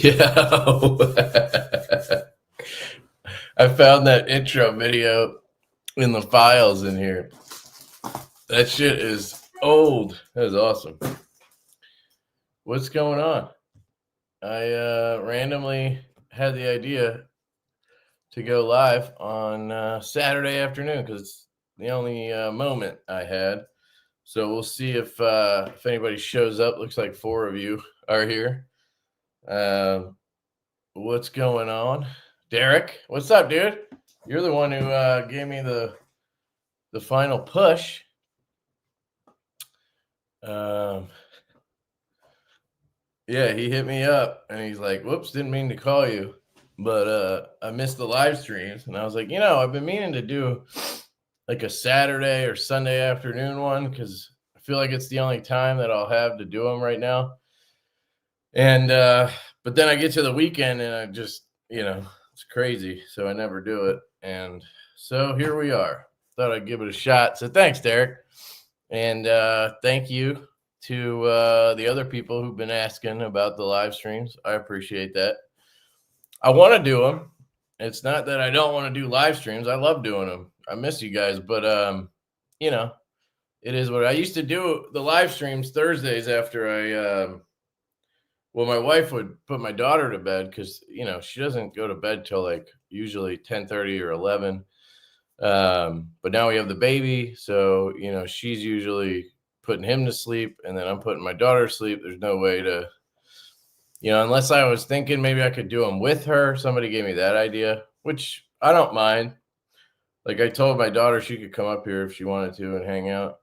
Yeah. I found that intro video in the files in here. That shit is old. That is awesome. What's going on? I randomly had the idea to go live on Saturday afternoon because it's the only moment I had. So we'll see if anybody shows up. Looks like 4 of you are here. What's going on? Derek, what's up, dude? You're the one who gave me the final push. Yeah, he hit me up and he's like, whoops, didn't mean to call you, but I missed the live streams. And I was like, I've been meaning to do like a Saturday or Sunday afternoon one because I feel like it's the only time that I'll have to do them right now. And but then I get to the weekend and I just, it's crazy. So I never do it. And so here we are. Thought I'd give it a shot. So thanks, Derek. And thank you to the other people who've been asking about the live streams. I appreciate that. I want to do them. It's not that I don't want to do live streams. I love doing them. I miss you guys. But, it is what I used to do the live streams Thursdays after my wife would put my daughter to bed because, she doesn't go to bed till like usually 10:30 or 11. But now we have the baby. So, she's usually putting him to sleep and then I'm putting my daughter to sleep. There's no way to, unless I was thinking maybe I could do them with her. Somebody gave me that idea, which I don't mind. Like I told my daughter she could come up here if she wanted to and hang out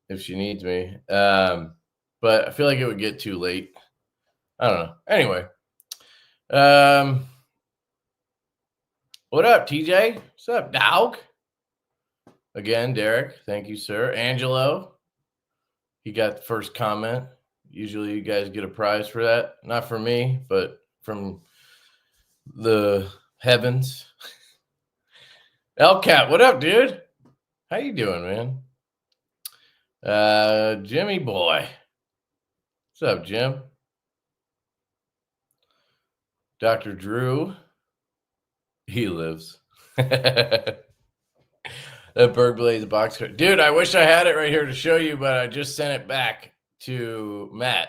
if she needs me. But I feel like it would get too late. I don't know. Anyway, what up, TJ? What's up, dog? Again, Derek, thank you, sir. Angelo, he got the first comment. Usually you guys get a prize for that. Not from me, but from the heavens. LCat, what up, dude? How you doing, man? Jimmy boy. What's up, Jim? Dr. Drew, he lives. That Berg Blaze box card. Dude, I wish I had it right here to show you, but I just sent it back to Matt.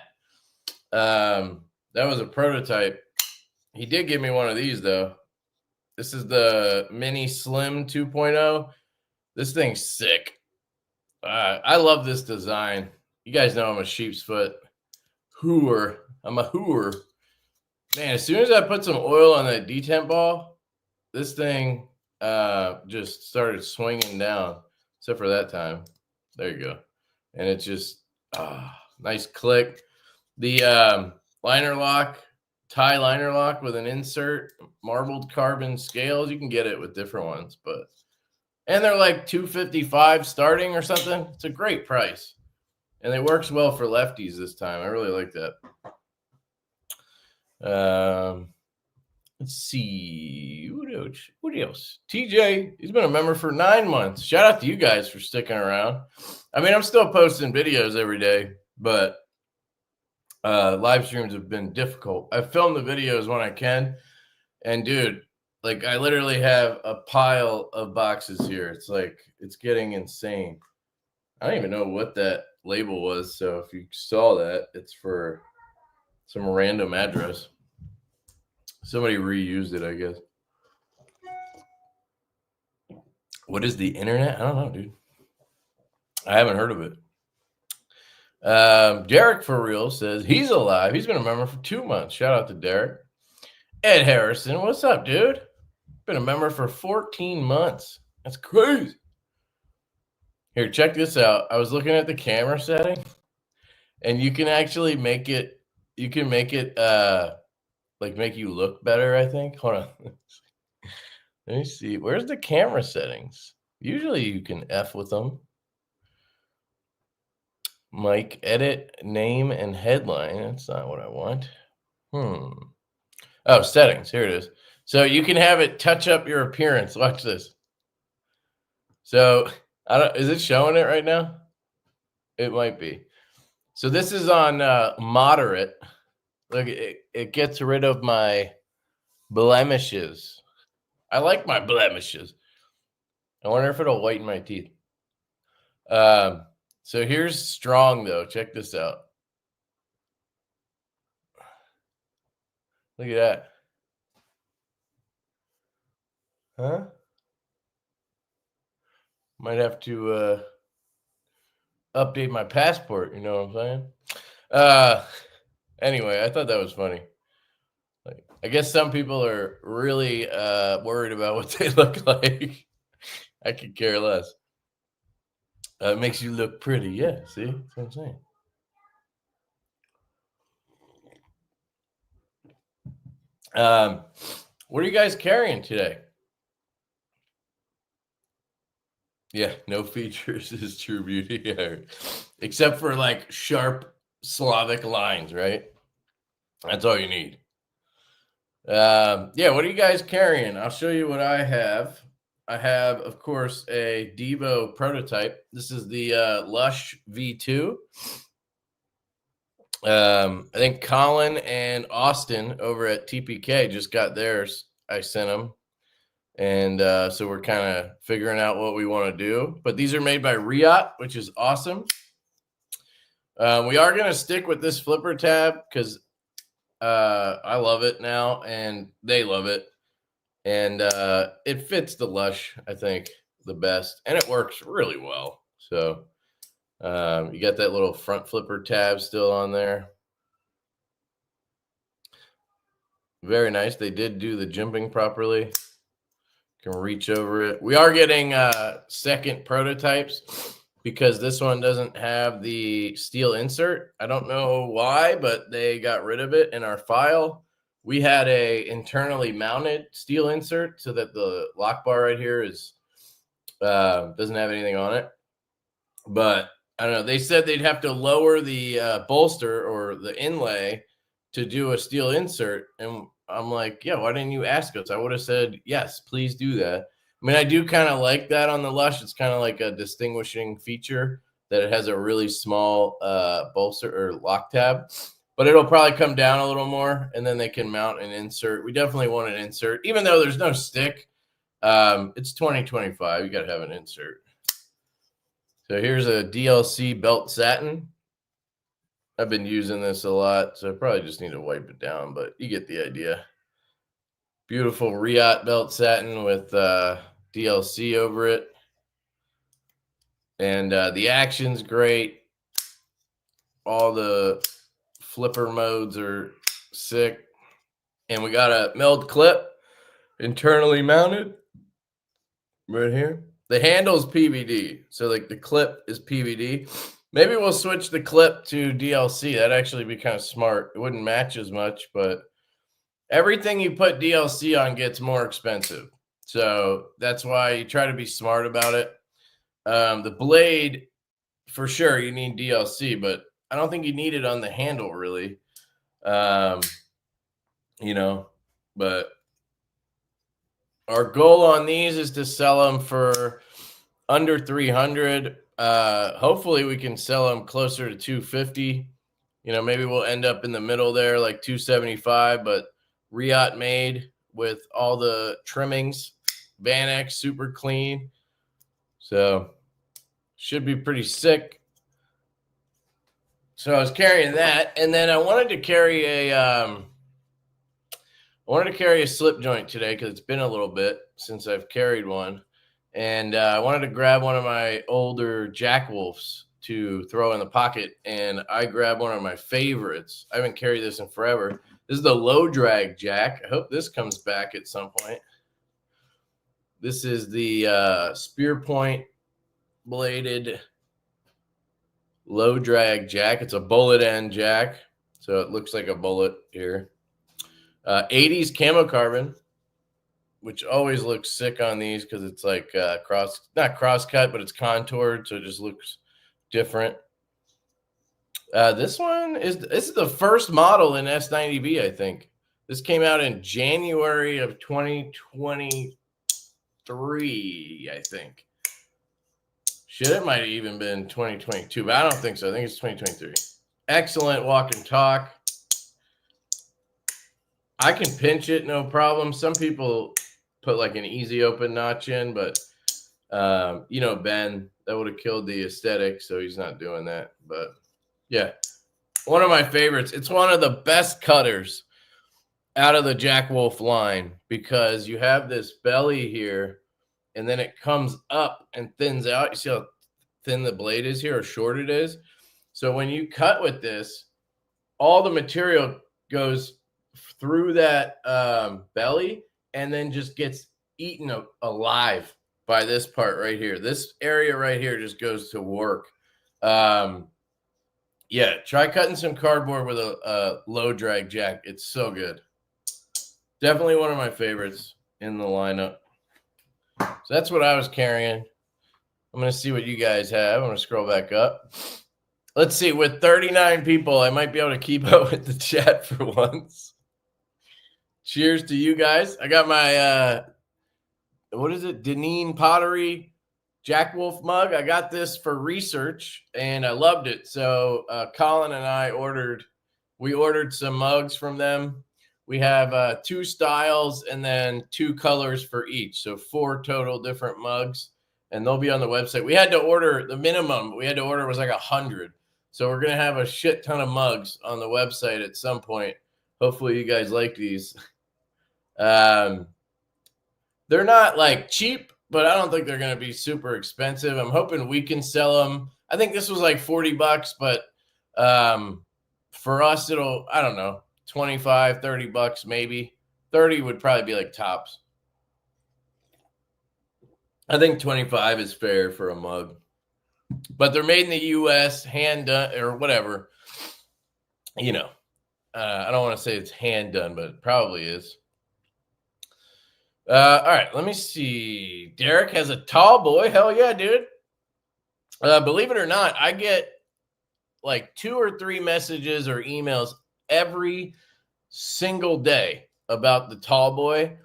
That was a prototype. He did give me one of these, though. This is the Mini Slim 2.0. This thing's sick. I love this design. You guys know I'm a sheep's foot hooer. I'm a hooer. Man, as soon as I put some oil on that detent ball, this thing just started swinging down, except for that time. There you go. And it's just nice click. The liner lock, tie liner lock with an insert, marbled carbon scales. You can get it with different ones, and they're like $255 starting or something. It's a great price. And it works well for lefties this time. I really like that. Let's see. What else? TJ, he's been a member for 9 months. Shout out to you guys for sticking around. I mean, I'm still posting videos every day, but live streams have been difficult. I film the videos when I can. And dude, like I literally have a pile of boxes here. It's like, it's getting insane. I don't even know what that label was. So if you saw that, it's for some random address. Somebody reused it, I guess. What is the internet? I don't know, dude. I haven't heard of it. Derek for real says he's alive. He's been a member for 2 months. Shout out to Derek. Ed Harrison, what's up, dude? Been a member for 14 months. That's crazy. Here, check this out. I was looking at the camera setting, and you can actually make it. You can make it like make you look better. I think. Hold on. Let me see. Where's the camera settings? Usually you can F with them. Mic, edit, name, and headline. That's not what I want. Oh, settings. Here it is. So you can have it touch up your appearance. Watch this. So is it showing it right now? It might be. So this is on moderate, Look, it gets rid of my blemishes. I like my blemishes. I wonder if it'll whiten my teeth. So here's strong though. Check this out. Look at that. Huh? Might have to update my passport, you know what I'm saying? Anyway, I thought that was funny. Like, I guess some people are really worried about what they look like. I could care less. It makes you look pretty. Yeah, see? That's what I'm saying. What are you guys carrying today? Yeah, no features is true beauty. Except for like sharp Slavic lines, right? That's all you need. Yeah, what are you guys carrying? I'll show you what I have. I have, of course, a Divo prototype. This is the Lush V2. I think Colin and Austin over at TPK just got theirs. I sent them. And so we're kind of figuring out what we want to do. But these are made by Riot, which is awesome. We are going to stick with this flipper tab because I love it now and they love it. And it fits the Lush, I think, the best. And it works really well. So you got that little front flipper tab still on there. Very nice. They did do the jimping properly. Can reach over it. We are getting second prototypes because this one doesn't have the steel insert. I don't know why, but they got rid of it in our file. We had a internally mounted steel insert so that the lock bar right here is doesn't have anything on it. But I don't know. They said they'd have to lower the bolster or the inlay to do a steel insert, and I'm like, yeah, why didn't you ask us? I would have said, yes, please do that. I mean, I do kind of like that on the Lush. It's kind of like a distinguishing feature that it has a really small bolster or lock tab, but it'll probably come down a little more and then they can mount an insert. We definitely want an insert, even though there's no stick. It's 2025. You got to have an insert. So here's a DLC belt satin. I've been using this a lot, so I probably just need to wipe it down, but you get the idea. Beautiful Riot belt satin with DLC over it. And the action's great. All the flipper modes are sick. And we got a meld clip internally mounted right here. The handle's PVD, so like the clip is PVD. Maybe we'll switch the clip to DLC. That'd actually be kind of smart. It wouldn't match as much, but everything you put DLC on gets more expensive. So that's why you try to be smart about it. The blade, for sure, you need DLC, but I don't think you need it on the handle, really. You know, but our goal on these is to sell them for under 300. Hopefully we can sell them closer to 250. You know, maybe we'll end up in the middle there, like 275, but Riot made with all the trimmings, Vanex, super clean. So should be pretty sick. So I was carrying that, and then I wanted to carry a slip joint today because it's been a little bit since I've carried one. And I wanted to grab one of my older Jack Wolfs to throw in the pocket. And I grabbed one of my favorites. I haven't carried this in forever. This is the low drag Jack. I hope this comes back at some point. This is the spear point bladed low drag Jack. It's a bullet end Jack. So it looks like a bullet here. 80s camo carbon, which always looks sick on these because it's like not cross cut, but it's contoured, so it just looks different. This is the first model in S90B, I think. This came out in January of 2023, I think. Shit, it might have even been 2022, but I don't think so. I think it's 2023. Excellent walk and talk. I can pinch it, no problem. Some people put like an easy open notch in, but you know, Ben, that would have killed the aesthetic, so he's not doing that. But yeah, one of my favorites. It's one of the best cutters out of the Jack Wolf line because you have this belly here, and then it comes up and thins out. You see how thin the blade is here, or short it is? So when you cut with this, all the material goes through that belly and then just gets eaten alive by this part right here. This area right here just goes to work. Yeah, try cutting some cardboard with a low drag jack. It's so good. Definitely one of my favorites in the lineup. So that's what I was carrying. I'm going to see what you guys have. I'm going to scroll back up. Let's see. With 39 people, I might be able to keep up with the chat for once. Cheers to you guys. I got my, what is it? Deneen Pottery Jack Wolf mug. I got this for research, and I loved it. So Colin and I ordered some mugs from them. We have 2 styles and then 2 colors for each. So 4 total different mugs, and they'll be on the website. We had to order, the minimum we had to order was like 100. So we're going to have a shit ton of mugs on the website at some point. Hopefully you guys like these. They're not like cheap, but I don't think they're going to be super expensive. I'm hoping we can sell them. I think this was like $40, but for us, it'll, I don't know, $25, $30 maybe. 30 would probably be like tops. I think 25 is fair for a mug. But they're made in the U.S., hand done, or whatever. You know, I don't want to say it's hand done, but it probably is. All right, let me see. Derek has a Tallboy. Hell yeah, dude. Believe it or not, I get like 2 or 3 messages or emails every single day about the Tallboy.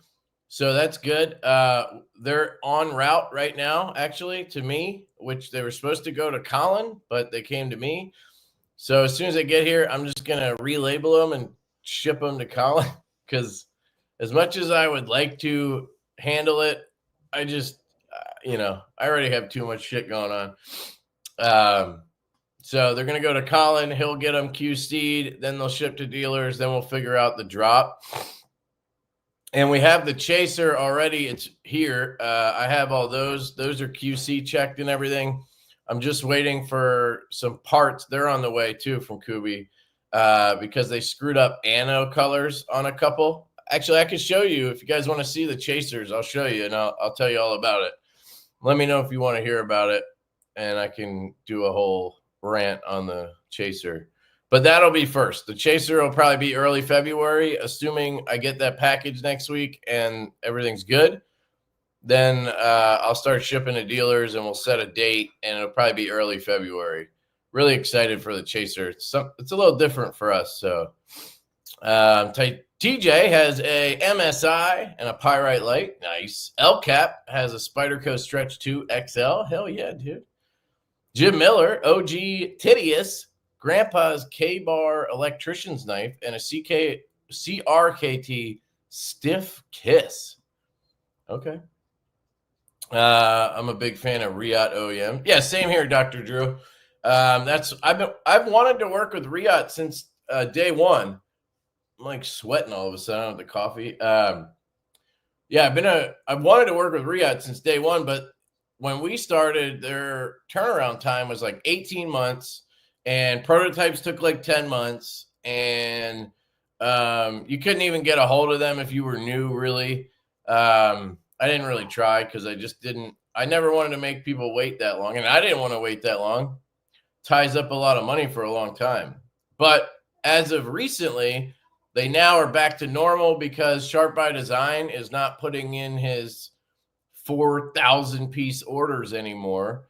So that's good. They're en route right now, actually, to me, which they were supposed to go to Colin, but they came to me. So as soon as they get here, I'm just going to relabel them and ship them to Colin because as much as I would like to handle it, I just, you know, I already have too much shit going on. So they're going to go to Colin. He'll get them QC'd. Then they'll ship to dealers. Then we'll figure out the drop. And we have the chaser already. It's here. I have all those. Those are QC checked and everything. I'm just waiting for some parts. They're on the way too from Kubi because they screwed up ano colors on a couple. Actually, I can show you if you guys want to see the chasers. I'll show you and I'll tell you all about it. Let me know if you want to hear about it, and I can do a whole rant on the chaser. But that'll be first. The chaser will probably be early February, assuming I get that package next week and everything's good. Then I'll start shipping to dealers and we'll set a date, and it'll probably be early February. Really excited for the chaser. It's a little different for us. So TJ has a MSI and a Pyrite Light. Nice. LCAP has a Spyderco Stretch 2 XL. Hell yeah, dude. Jim Miller, OG Titius, Grandpa's K-Bar electrician's knife, and a CRKT Stiff Kiss. Okay. I'm a big fan of Riot OEM. Yeah, same here, Dr. Drew. I've wanted to work with Riot since day one. I'm like sweating all of a sudden with the coffee. Yeah, I've wanted to work with Riot since day one, but when we started, their turnaround time was like 18 months. And prototypes took like 10 months, and you couldn't even get a hold of them if you were new, really. I didn't really try because I never wanted to make people wait that long, and I didn't want to wait that long. Ties up a lot of money for a long time. But as of recently, they now are back to normal because Sharp by Design is not putting in his 4,000 piece orders anymore.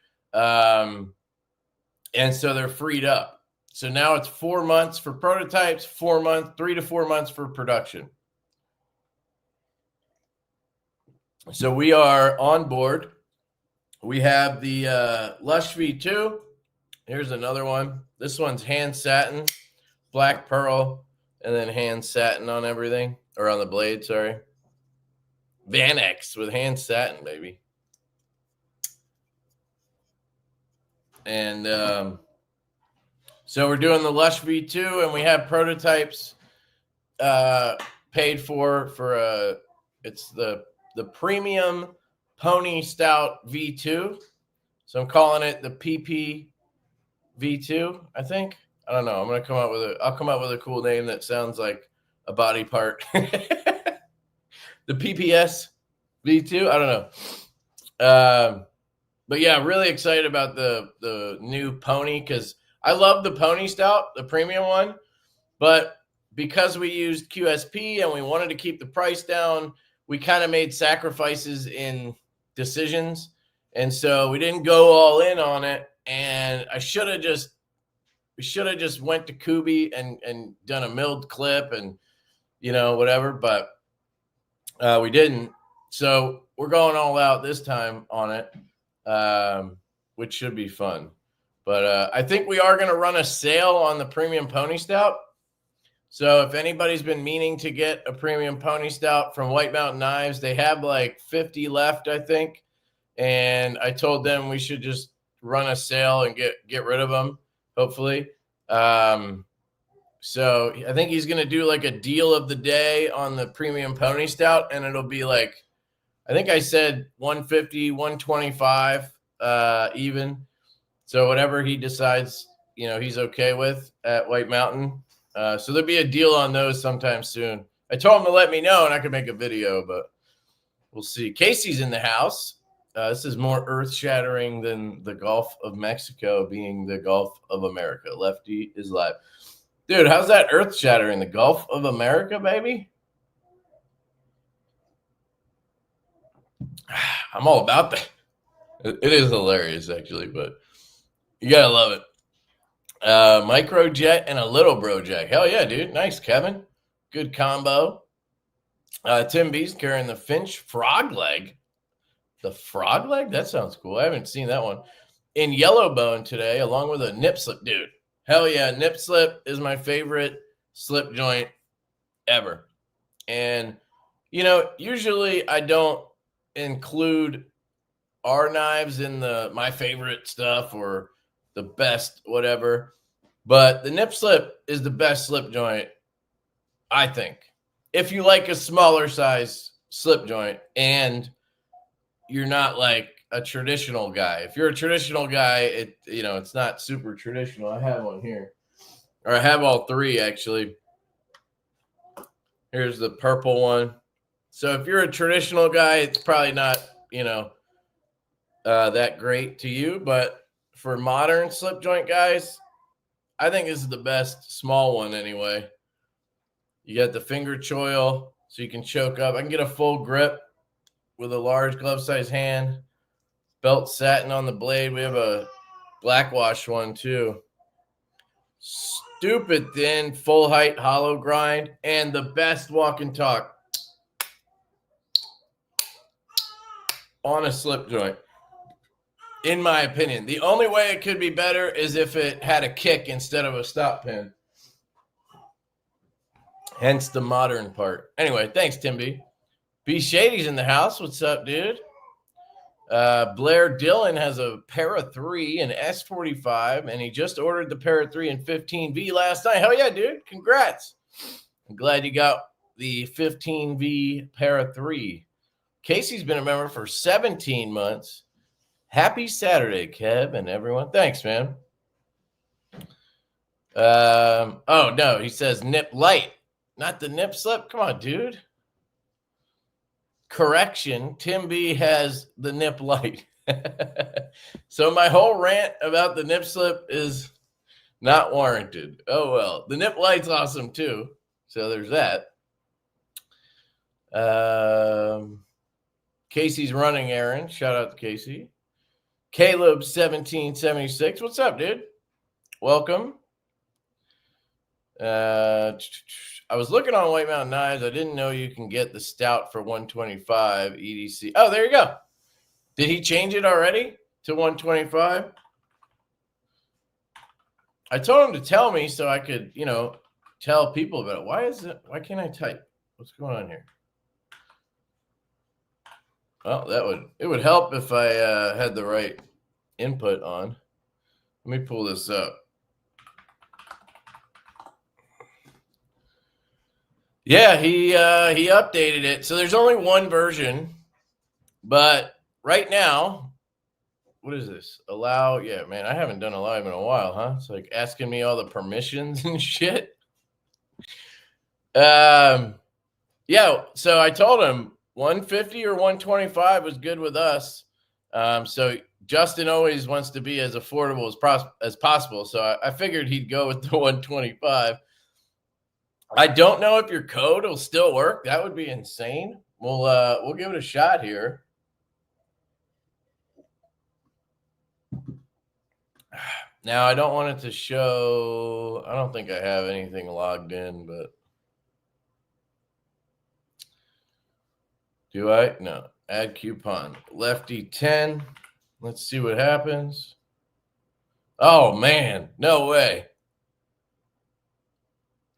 And so they're freed up. So now it's 4 months for prototypes, 3 to 4 months for production. So we are on board. We have the Lush V2. Here's another one. This one's hand satin, black pearl, and then hand satin on everything. or on the blade, sorry. Van X with hand satin, baby. And so we're doing the Lush V2, and we have prototypes paid for it's the premium pony stout V2. So I'm calling it the PP V2, I think. I don't know. I'll come up with a cool name that sounds like a body part. The PPS V2. I don't know. But yeah, really excited about the new pony because I love the pony stout, the premium one. But because we used QSP and we wanted to keep the price down, we kind of made sacrifices in decisions. And so we didn't go all in on it. And we should have just went to Kubi and done a milled clip and, whatever. But we didn't. So we're going all out this time on it, which should be fun. But I think we are going to run a sale on the premium pony stout. So if anybody's been meaning to get a premium pony stout from White Mountain Knives, they have like 50 left, I think. And I told them we should just run a sale and get rid of them, hopefully. So I think he's going to do like a deal of the day on the premium pony stout. And it'll be like, I think I said 150, 125 even. So whatever he decides, he's okay with at White Mountain. So there'll be a deal on those sometime soon. I told him to let me know and I could make a video, but we'll see. Casey's in the house. This is more earth-shattering than the Gulf of Mexico being the Gulf of America. Lefty is live. Dude, how's that earth-shattering? The Gulf of America, baby? I'm all about that. It is hilarious, actually, but you got to love it. Microjet and a little bro jack. Hell yeah, dude. Nice, Kevin. Good combo. Tim B's carrying the Finch frog leg. The frog leg? That sounds cool. I haven't seen that one. In yellow bone today, along with a nip slip. Dude, hell yeah. Nip slip is my favorite slip joint ever. And, usually I don't include our knives in my favorite stuff or the best whatever. But the nip slip is the best slip joint, I think. If you like a smaller size slip joint and you're not like a traditional guy. If you're a traditional guy, it's not super traditional. I have one here. Or I have all three, actually. Here's the purple one. So if you're a traditional guy, it's probably not, that great to you. But for modern slip joint guys, I think this is the best small one anyway. You got the finger choil, so you can choke up. I can get a full grip with a large glove-sized hand. Belt satin on the blade. We have a black wash one too. Stupid thin, full height hollow grind, and the best walk and talk on a slip joint, in my opinion. The only way it could be better is if it had a kick instead of a stop pin. Hence the modern part. Anyway, thanks, Tim B. B Shady's in the house. What's up, dude? Blair Dillon has a Para 3 and S45, and he just ordered the Para 3 and 15V last night. Hell yeah, dude. Congrats. I'm glad you got the 15V Para 3. Casey's been a member for 17 months. Happy Saturday, Kev, and everyone. Thanks, man. Oh, no, he says nip light, not the nip slip. Come on, dude. Correction, Tim B has the nip light. So my whole rant about the nip slip is not warranted. Oh, well. The nip light's awesome, too. So there's that. Casey's running errands. Shout out to Casey. Caleb 1776. What's up, dude? Welcome. I was looking on White Mountain Knives. I didn't know you can get the Stout for 125 EDC. Oh, there you go. Did he change it already to 125? I told him to tell me so I could, tell people about it. Why can't I type? What's going on here? Well, it would help if I had the right input on. Let me pull this up. Yeah, he updated it. So there's only one version, but right now, what is this? Allow, yeah, man, I haven't done a live in a while, huh? It's like asking me all the permissions and shit. Yeah, so I told him 150 or 125 was good with us. So Justin always wants to be as affordable as possible. So I figured he'd go with the 125. I don't know if your code will still work. That would be insane. We'll give it a shot here. Now I don't want it to show. I don't think I have anything logged in, but do I? No. Add coupon. Lefty 10. Let's see what happens. Oh man, no way.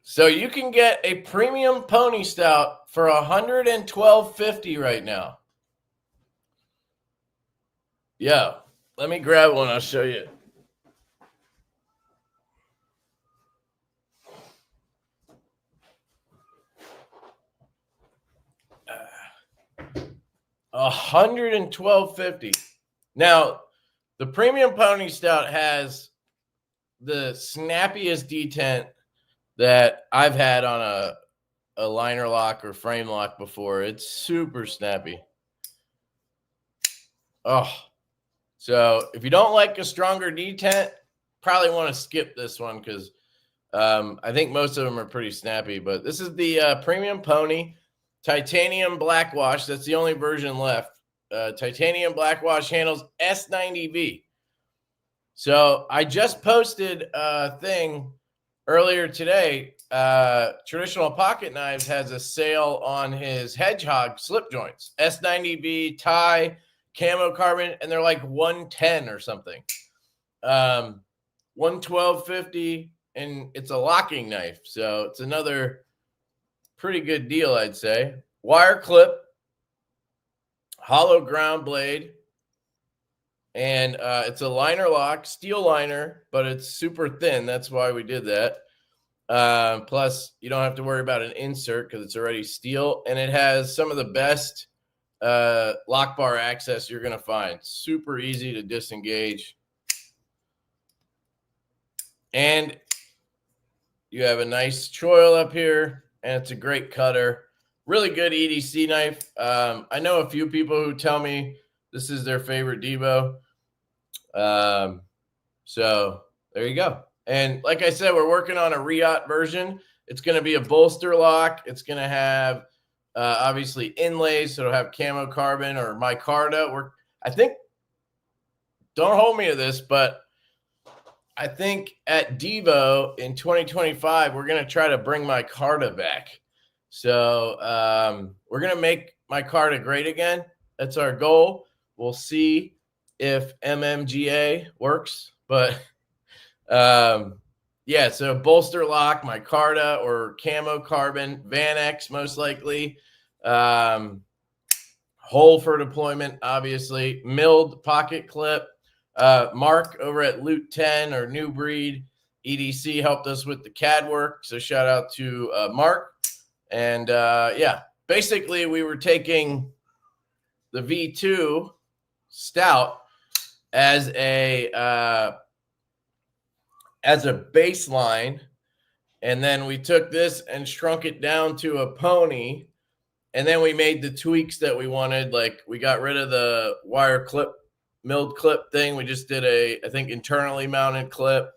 So you can get a premium pony stout for $112.50 right now. Yeah, let me grab one. I'll show you. $112.50. Now, the premium pony stout has the snappiest detent that I've had on a liner lock or frame lock before. It's super snappy. Oh, so if you don't like a stronger detent, probably want to skip this one because I think most of them are pretty snappy. But this is the premium pony titanium black wash. That's the only version left. Titanium black wash handles S90V. So I just posted a thing earlier today. Traditional Pocket Knives has a sale on his Hedgehog slip joints, S90V, tie, camo carbon, and they're like 110 or something. 112.50, and it's a locking knife, so it's another pretty good deal, I'd say. Wire clip, hollow ground blade, and it's a liner lock, steel liner, but it's super thin. That's why we did that. Plus, you don't have to worry about an insert because it's already steel, and it has some of the best lock bar access you're going to find. Super easy to disengage. And you have a nice choil up here, and it's a great cutter. Really good EDC knife. I know a few people who tell me this is their favorite Divo. So there you go. And like I said, we're working on a Riot version. It's going to be a bolster lock. It's going to have obviously inlays, so it'll have camo carbon or micarta. I think, don't hold me to this, but I think at Divo in 2025, we're going to try to bring micarta back. So we're going to make micarta great again. That's our goal. We'll see if MMGA works. But yeah, so bolster lock, micarta or camo carbon, Van X most likely. Hole for deployment, obviously. Milled pocket clip. Mark over at Loot 10 or New Breed EDC helped us with the CAD work. So shout out to Mark. And yeah, basically we were taking the V2 Stout as a baseline, and then we took this and shrunk it down to a pony, and then we made the tweaks that we wanted. Like we got rid of the wire clip, milled clip thing. We just did I think internally mounted clip,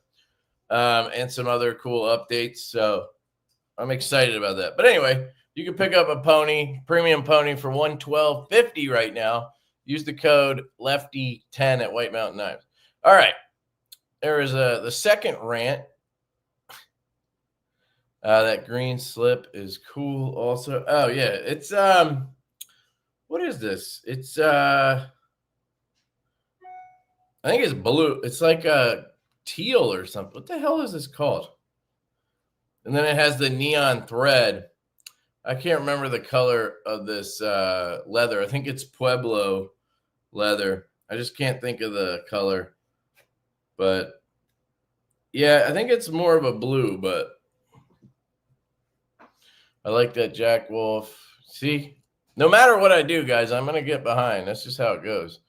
and some other cool updates. So I'm excited about that. But anyway, you can pick up a pony, premium pony, for $112.50 right now. Use the code LEFTY10 at White Mountain Knives. All right. There is the second rant. That green slip is cool also. Oh, yeah. It's, what is this? It's, I think it's blue. It's like a teal or something. What the hell is this called? And then it has the neon thread. I can't remember the color of this leather. I think it's Pueblo leather. I just can't think of the color. But yeah, I think it's more of a blue, but I like that Jack Wolf. See, no matter what I do, guys, I'm going to get behind. That's just how it goes.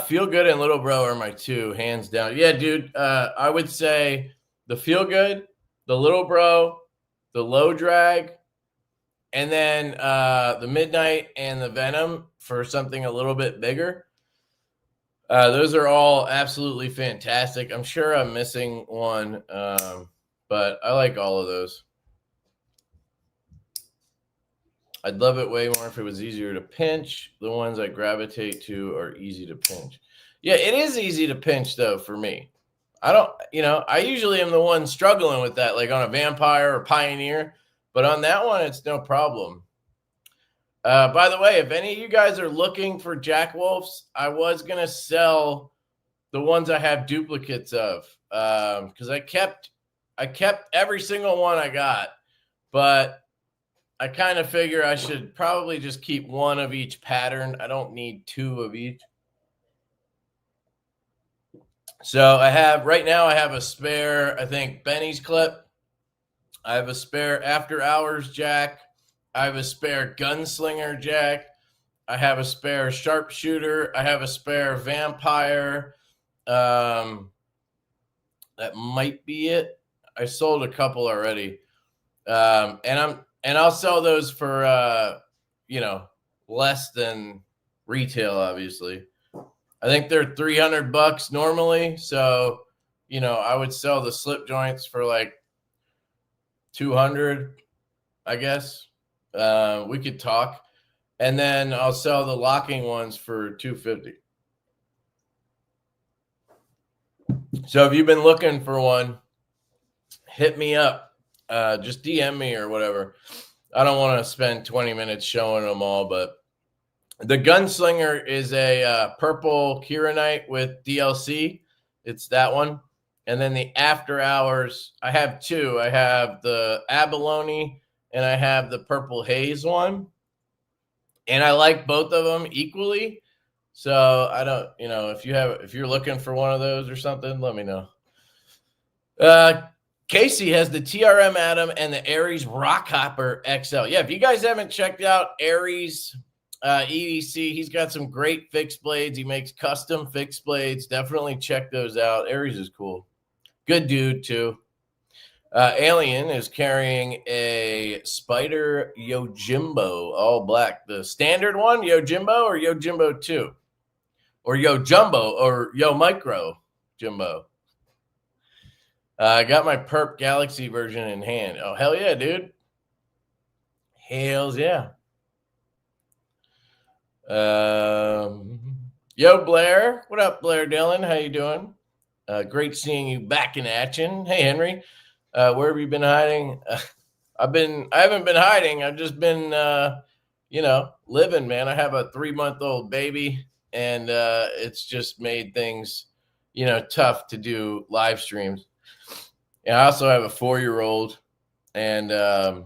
Feel Good and Little Bro are my two, hands down. Yeah, dude, I would say the Feel Good, the Little Bro, the Low Drag, and then the Midnight and the Venom for something a little bit bigger. Those are all absolutely fantastic. I'm sure I'm missing one, but I like all of those. I'd love it way more if it was easier to pinch. The ones I gravitate to are easy to pinch. Yeah, it is easy to pinch, though, for me. I don't, I usually am the one struggling with that, like on a Vampire or Pioneer. But on that one, it's no problem. By the way, if any of you guys are looking for Jack Wolfs, I was going to sell the ones I have duplicates of because I kept every single one I got. But I kind of figure I should probably just keep one of each pattern. I don't need two of each. So right now I have a spare, I think, Benny's clip. I have a spare After Hours Jack. I have a spare Gunslinger Jack. I have a spare Sharpshooter. I have a spare Vampire. That might be it. I sold a couple already. And I'll sell those for, less than retail, obviously. I think they're $300 normally. So, I would sell the slip joints for like $200, I guess. We could talk. And then I'll sell the locking ones for $250. So if you've been looking for one, hit me up. Just DM me or whatever. I don't want to spend 20 minutes showing them all, but the Gunslinger is a purple Kieranite with DLC. It's that one. And then the After Hours, I have two. I have the Abalone and I have the Purple Haze one. And I like both of them equally. So I don't, if you're looking for one of those or something, let me know. Casey has the TRM Atom and the Aries Rockhopper XL. Yeah, if you guys haven't checked out Aries EDC, he's got some great fixed blades. He makes custom fixed blades. Definitely check those out. Aries is cool. Good dude, too. Alien is carrying a Spider Yojimbo, all black. The standard one, Yojimbo, or Yojimbo 2? Or Yojumbo, or Yo Micro Jimbo. I got my Perp Galaxy version in hand. Oh, hell yeah, dude. Hells yeah. Yo, Blair. What up, Blair Dillon? How you doing? Great seeing you back in action. Hey, Henry. Where have you been hiding? I haven't been hiding. I've just been, living, man. I have a 3-month-old baby, and it's just made things, tough to do live streams. And I also have a 4-year-old, and I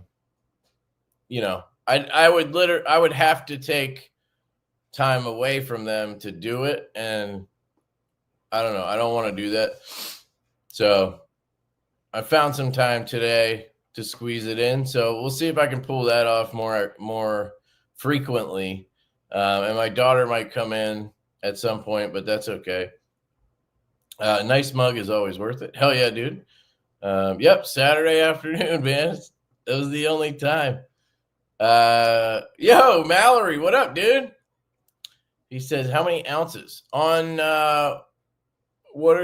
would have to take time away from them to do it, and I don't know. I don't want to do that. So I found some time today to squeeze it in. So we'll see if I can pull that off more frequently. And my daughter might come in at some point, but that's okay. Nice mug is always worth it. Hell yeah, dude. Yep, Saturday afternoon, man. That was the only time. Yo, Mallory, what up, dude? He says, how many ounces? On what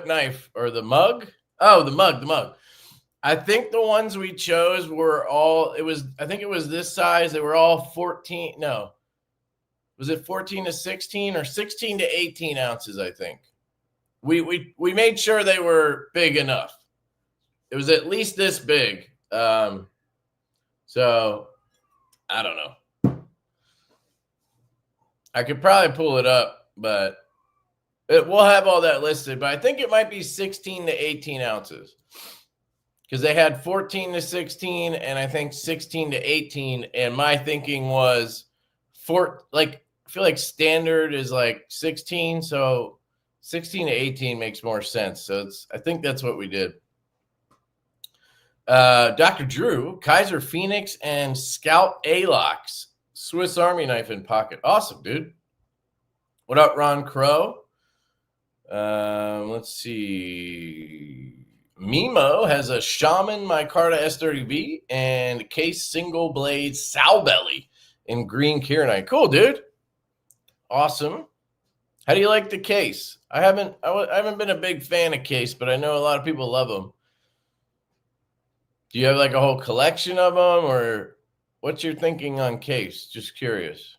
knife? Or the mug? Oh, the mug. I think the ones we chose were all, I think it was this size. They were all 14. No. Was it 14 to 16 or 16 to 18 ounces, I think. We made sure they were big enough. It was at least this big. So I don't know. I could probably pull it up, but we'll have all that listed. But I think it might be 16 to 18 ounces. because they had 14 to 16 and I think 16 to 18. And my thinking was I feel like standard is like 16. So 16 to 18 makes more sense. So I think that's what we did. Dr. Drew, Kaiser Phoenix and Scout A-Locks, Swiss Army knife in pocket. Awesome, dude. What up, Ron Crow? Let's see. Mimo has a Shaman Micarta S30V and Case single blade sow belly in green kieranite. Cool, dude. Awesome. How do you like the Case? I haven't been a big fan of Case, but I know a lot of people love them. Do you have like a whole collection of them, or what's your thinking on Case? Just curious.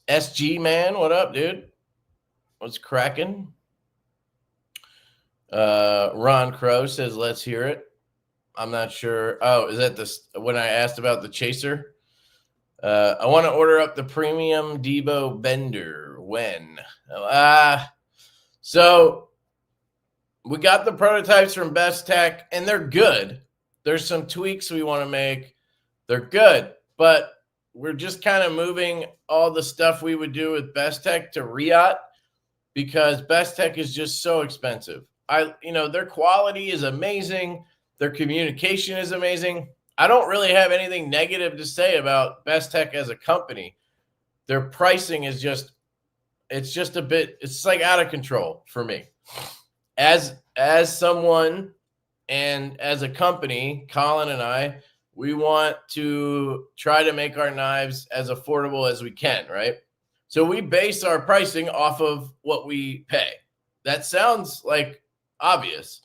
SG man, what up, dude? What's cracking? Ron Crow says, let's hear it. I'm not sure. Oh, is that when I asked about the Chaser? I want to order up the premium Divo bender. When? So we got the prototypes from Best Tech, and they're good. There's some tweaks we want to make. They're good, but we're just kind of moving all the stuff we would do with Best Tech to Riot because Best Tech is just so expensive. Their quality is amazing. Their communication is amazing. I don't really have anything negative to say about Best Tech as a company. Their pricing is it's like out of control for me. As someone and as a company, Colin and I, we want to try to make our knives as affordable as we can, right? So we base our pricing off of what we pay. That sounds like obvious,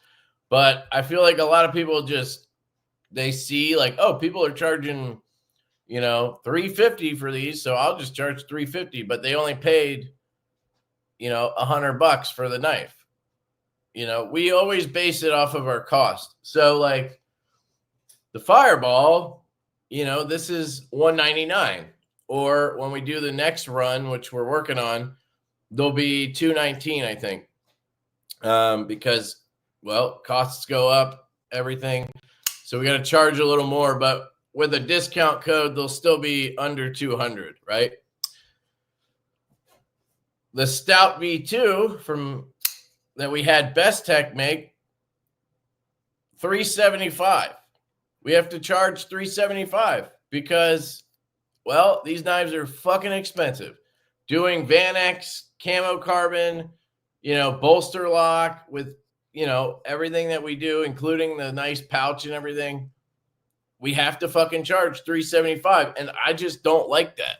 but I feel like a lot of people they see like, oh, people are charging, $350 for these, so I'll just charge $350, but they only paid, $100 for the knife. We always base it off of our cost. So like the Fireball, this is $199, or when we do the next run, which we're working on, there'll be $219, I think. Because, costs go up, everything. So we got to charge a little more, but with a discount code, they'll still be under $200, right? The Stout V2 that we had Best Tech make, $375. We have to charge $375 because, these knives are fucking expensive. Doing Van X, camo carbon, bolster lock with, everything that we do, including the nice pouch and everything, we have to fucking charge $375. And I just don't like that.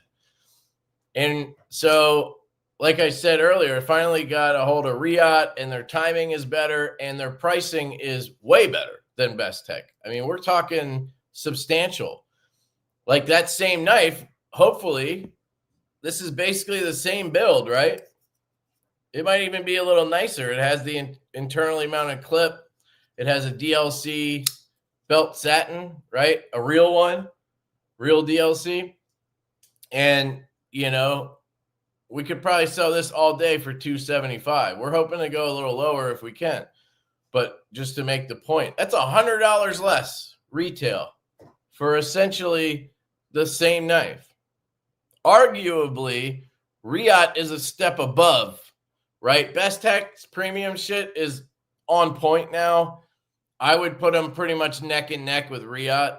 And so, like I said earlier, I finally got a hold of Riot, and their timing is better and their pricing is way better than Best Tech. I mean, we're talking substantial. Like that same knife, hopefully, this is basically the same build, right? It might even be a little nicer. It has the internally mounted clip. It has a DLC belt satin, right? A real one, real DLC. And, we could probably sell this all day for $275. We're hoping to go a little lower if we can. But just to make the point, that's $100 less retail for essentially the same knife. Arguably, Riot is a step above, right? Best Tech's premium shit is on point now. I would put them pretty much neck and neck with Riot.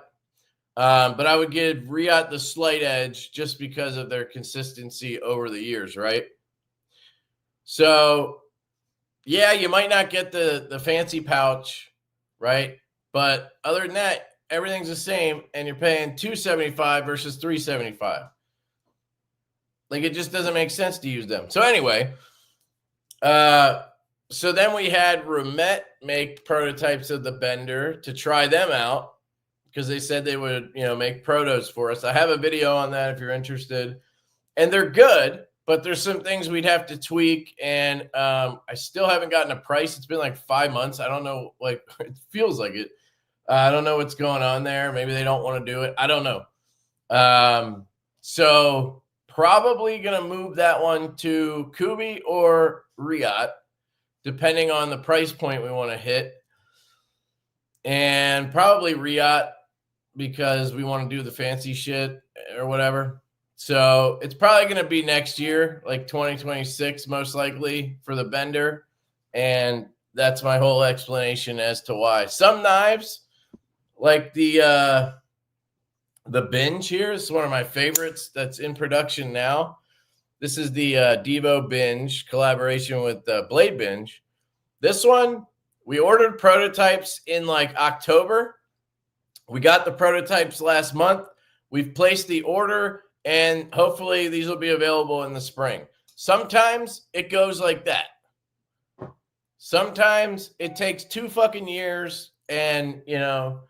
But I would give Riot the slight edge just because of their consistency over the years, right? So, yeah, you might not get the fancy pouch, right? But other than that, everything's the same, and you're paying $275 versus $375. Like, it just doesn't make sense to use them. So anyway, so then we had Remet make prototypes of the bender to try them out, because they said they would, make protos for us. I have a video on that if you're interested. And they're good, but there's some things we'd have to tweak. And I still haven't gotten a price. It's been like 5 months. I don't know. Like, it feels like it. I don't know what's going on there. Maybe they don't want to do it. I don't know. So probably going to move that one to Kubi or Riot, depending on the price point we want to hit. and probably Riot because we want to do the fancy shit or whatever. So it's probably going to be next year, like 2026, most likely for the bender. And that's my whole explanation as to why. Some knives, like the Binge here, is one of my favorites that's in production now. This is the Divo Binge collaboration with Blade Binge. This one, we ordered prototypes in like October. We got the prototypes last month. We've placed the order, and hopefully these will be available in the spring. Sometimes it goes like that. Sometimes it takes 2 fucking years, and, you know,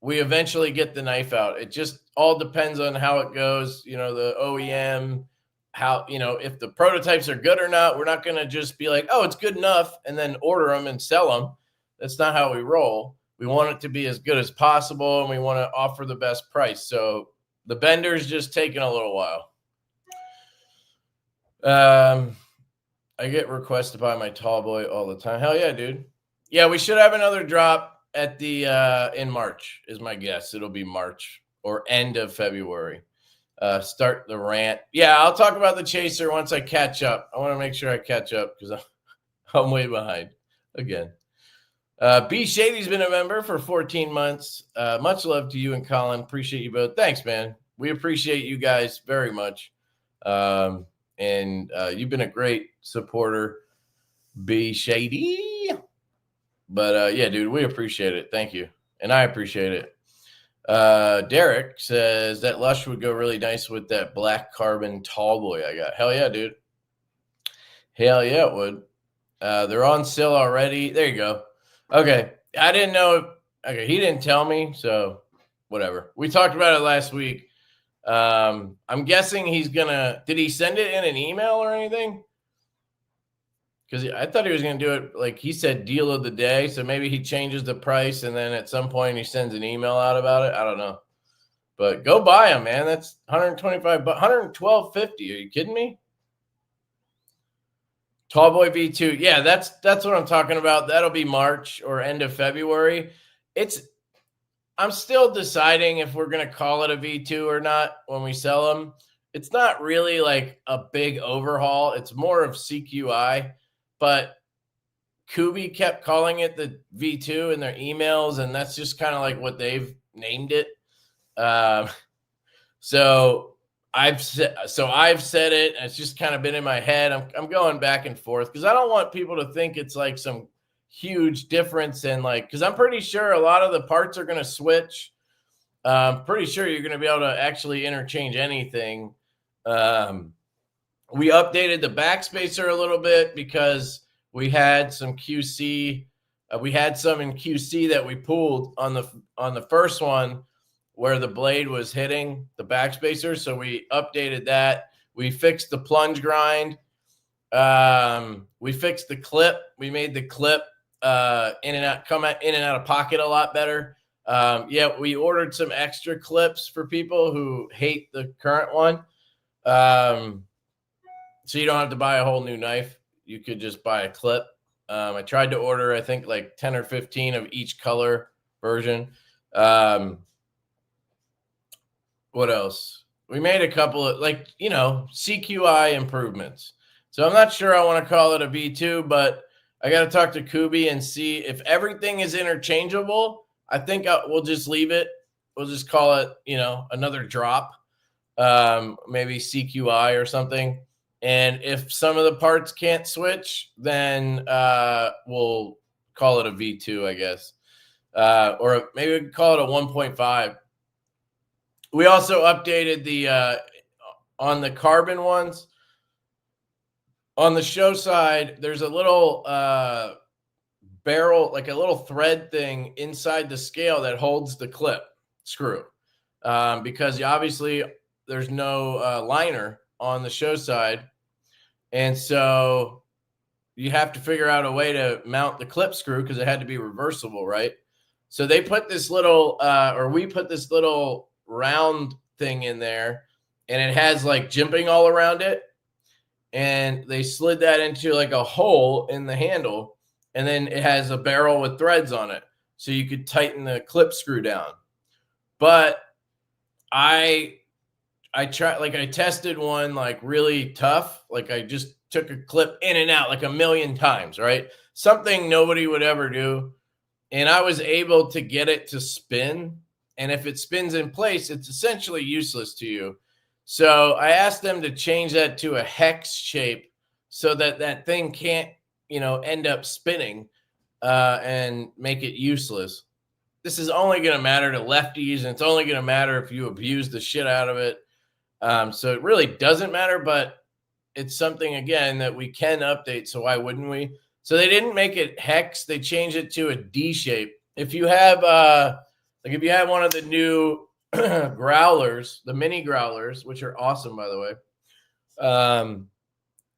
we eventually get the knife out. It just all depends on how it goes, you know, the OEM, how, you know, if the prototypes are good or not. We're not going to just be like, oh, it's good enough, and then order them and sell them. That's not how we roll. We want it to be as good as possible, and we want to offer the best price. So the bender's just taking a little while. I get requests to buy my Tallboy all the time. Hell yeah, dude. Yeah, we should have another drop at the in March is my guess. It'll be March or end of February. Start the rant. Yeah, I'll talk about the Chaser once I catch up. I want to make sure I catch up because I'm way behind again. B Shady's been a member for 14 months. Much love to you and Colin. Appreciate you both. Thanks, man. We appreciate you guys very much. And you've been a great supporter, B Shady. But yeah, dude, we appreciate it. Thank you. And I appreciate it. Derek says that Lush would go really nice with that black carbon Tallboy I got. Hell yeah, dude. Hell yeah, it would. They're on sale already. There you go. Okay. I didn't know. Okay. He didn't tell me. So whatever. We talked about it last week. I'm guessing he's gonna. Did he send it in an email or anything? Because I thought he was gonna do it like he said, deal of the day. So maybe he changes the price and then at some point he sends an email out about it. I don't know. But go buy them, man. That's 125, but 112.50. Are you kidding me? Tallboy V2. Yeah, that's what I'm talking about. That'll be March or end of February. I'm still deciding if we're going to call it a V2 or not when we sell them. It's not really like a big overhaul. It's more of CQI, but Kubi kept calling it the V2 in their emails, and that's just kind of like what they've named it. So I've said it. And it's just kind of been in my head. I'm going back and forth because I don't want people to think it's like some huge difference in like, because I'm pretty sure a lot of the parts are going to switch. I'm pretty sure you're going to be able to actually interchange anything. We updated the backspacer a little bit because we had some QC. We had some in QC that we pulled on the first one where the blade was hitting the backspacer. So we updated that. We fixed the plunge grind. We fixed the clip. We made the clip in and out of pocket a lot better. Yeah, we ordered some extra clips for people who hate the current one. So you don't have to buy a whole new knife. You could just buy a clip. I tried to order, I think, like 10 or 15 of each color version. What else? We made a couple of, like, you know, CQI improvements. So I'm not sure I want to call it a V2, but I got to talk to Kubi and see if everything is interchangeable. I think we'll just leave it. We'll just call it, you know, another drop, maybe CQI or something. And if some of the parts can't switch, then we'll call it a V2, I guess. Or maybe we could call it a 1.5. We also updated the on the carbon ones. On the show side, there's a little barrel, like a little thread thing inside the scale that holds the clip screw. Because obviously there's no liner on the show side. And so you have to figure out a way to mount the clip screw because it had to be reversible, right? So they put this little, we put this little round thing in there, and it has like jimping all around it. And they slid that into like a hole in the handle, and then it has a barrel with threads on it. so you could tighten the clip screw down. But I tried, like I tested one like really tough. Like I just took a clip in and out like a million times, right? Something nobody would ever do. And I was able to get it to spin. And if it spins in place, it's essentially useless to you. So I asked them to change that to a hex shape so that that thing can't, end up spinning and make it useless. This is only going to matter to lefties, and it's only going to matter if you abuse the shit out of it. So it really doesn't matter, but it's something, again, that we can update. So why wouldn't we? So they didn't make it hex. They changed it to a D shape. If you have, if you have one of the new growlers, the mini growlers, which are awesome, by the way,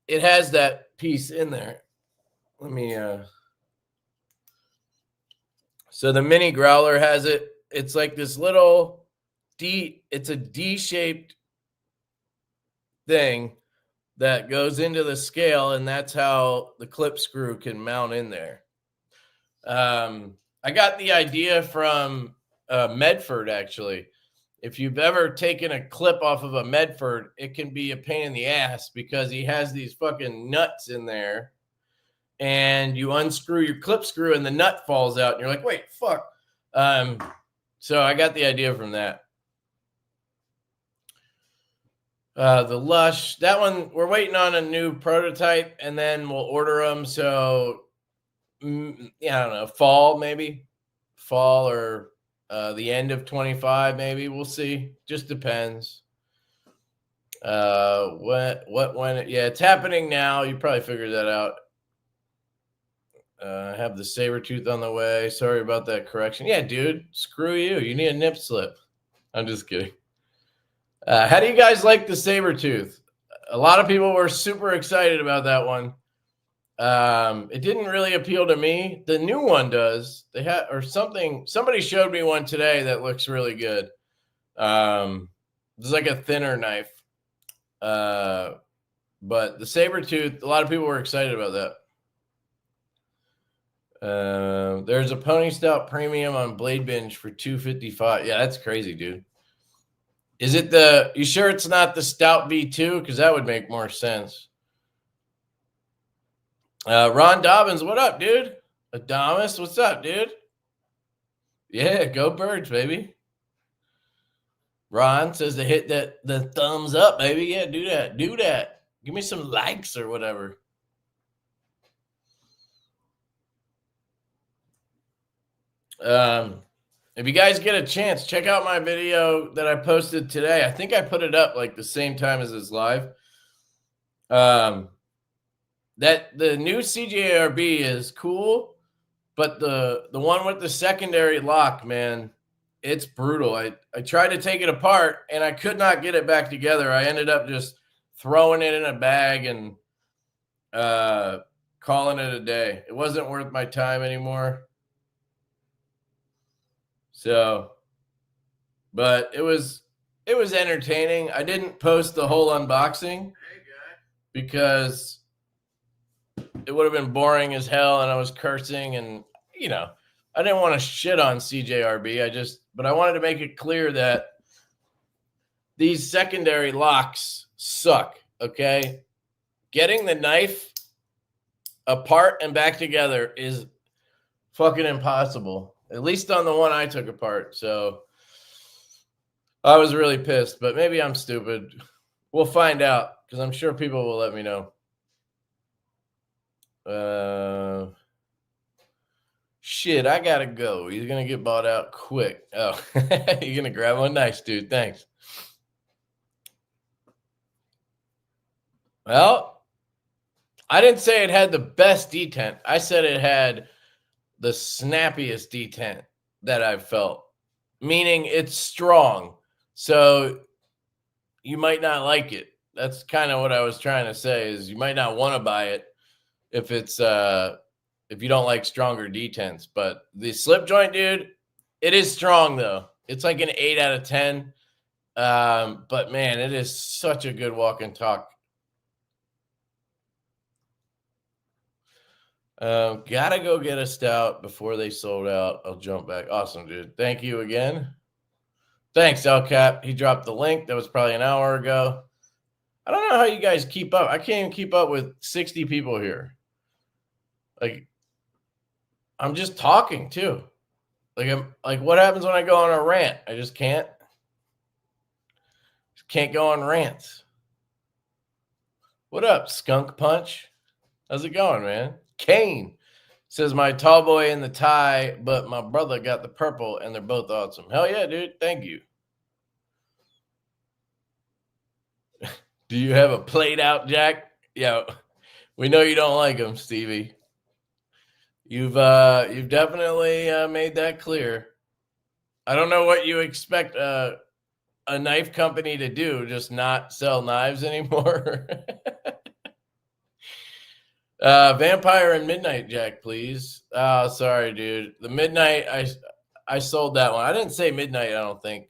it has that piece in there. Let me, so the mini growler has it. It's like this little it's a D-shaped thing that goes into the scale, and that's how the clip screw can mount in there. I got the idea from Medford, actually. If you've ever taken a clip off of a Medford, it can be a pain in the ass because he has these fucking nuts in there. And you unscrew your clip screw and the nut falls out. And you're like, wait, fuck. So I got the idea from that. The Lush, that one, we're waiting on a new prototype and then we'll order them. So, I don't know, fall maybe. Fall or the end of 25 maybe. We'll see. Just depends. When, yeah, it's happening now. You probably figured that out. I have the Sabertooth on the way. Sorry about that correction. Yeah, dude, screw you. You need a nip slip. I'm just kidding. How do you guys like the Sabertooth? A lot of people were super excited about that one. It didn't really appeal to me. The new one does. They had or something. Somebody showed me one today that looks really good. It's like a thinner knife. But the Sabertooth, a lot of people were excited about that. There's a Pony Stout Premium on Blade Binge for $255. Yeah, that's crazy, dude. Is it you sure it's not the Stout V2? Because that would make more sense. Ron Dobbins, what up, dude? Adamus, what's up, dude? Yeah, go Birds, baby. Ron says to hit the thumbs up, baby. Yeah, do that. Do that. Give me some likes or whatever. If you guys get a chance, check out my video that I posted today. I think I put it up like the same time as this live. That the new CJRB is cool, but the one with the secondary lock, man, it's brutal. I tried to take it apart and I could not get it back together. I ended up just throwing it in a bag and calling it a day. It wasn't worth my time anymore. So, but it was entertaining. I didn't post the whole unboxing because it would have been boring as hell and I was cursing and, I didn't want to shit on CJRB. But I wanted to make it clear that these secondary locks suck, okay? Getting the knife apart and back together is fucking impossible. At least on the one I took apart. So I was really pissed, but maybe I'm stupid. We'll find out because I'm sure people will let me know. Shit, I gotta go. He's gonna get bought out quick. Oh, you're gonna grab one? Nice, dude. Thanks. Well, I didn't say it had the best detent. I said it had the snappiest detent that I've felt, meaning it's strong. So you might not like it. That's kind of what I was trying to say is you might not want to buy it if it's if you don't like stronger detents. But the slip joint, dude, it is strong though. It's like an 8 out of 10. But man, it is such a good walk and talk. Gotta go get a stout before they sold out. I'll jump back. Awesome, dude. Thank you again. Thanks, LCap. He dropped the link. That was probably an hour ago. I don't know how you guys keep up. I can't even keep up with 60 people here. Like, I'm just talking too. Like, what happens when I go on a rant? I just can't. Just can't go on rants. What up, Skunk Punch? How's it going, man? Kane says my tall boy in the tie, but my brother got the purple, and they're both awesome. Hell yeah, dude. Thank you. Do you have a plate out, Jack? Yeah, we know you don't like them, Stevie. You've definitely made that clear. I don't know what you expect a knife company to do, just not sell knives anymore. Vampire and Midnight, Jack, please. Oh, sorry, dude. The Midnight, I sold that one. I didn't say Midnight, I don't think.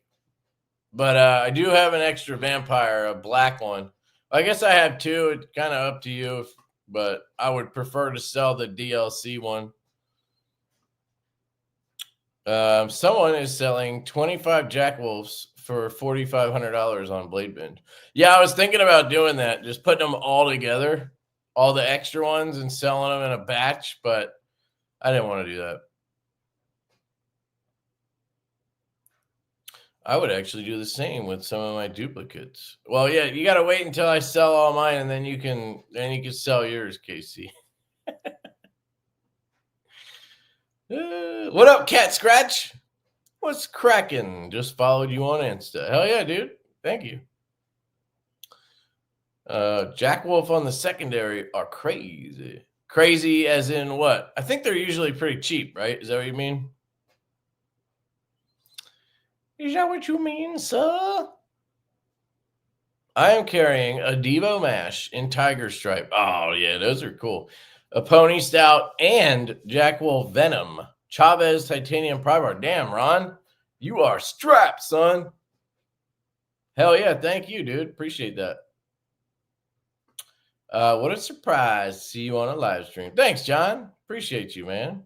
But I do have an extra Vampire, a black one. I guess I have two. It's kind of up to you, but I would prefer to sell the DLC one. Someone is selling 25 Jack Wolves for $4,500 on Bladebend. Yeah, I was thinking about doing that, just putting them all together, all the extra ones, and selling them in a batch, but I didn't want to do that. I would actually do the same with some of my duplicates. Well, yeah, you got to wait until I sell all mine, and then you can sell yours, Casey. What up, Cat Scratch? What's cracking? Just followed you on Insta. Hell yeah, dude. Thank you. Jack Wolf on the secondary are crazy. Crazy as in what? I think they're usually pretty cheap, right? Is that what you mean? Is that what you mean, sir? I am carrying a Divo mash in Tiger Stripe. Oh, yeah, those are cool. A Pony Stout and Jack Wolf Venom. Chavez Titanium Pry Bar. Damn, Ron. You are strapped, son. Hell yeah, thank you, dude. Appreciate that. What a surprise to see you on a live stream. Thanks, John. Appreciate you, man.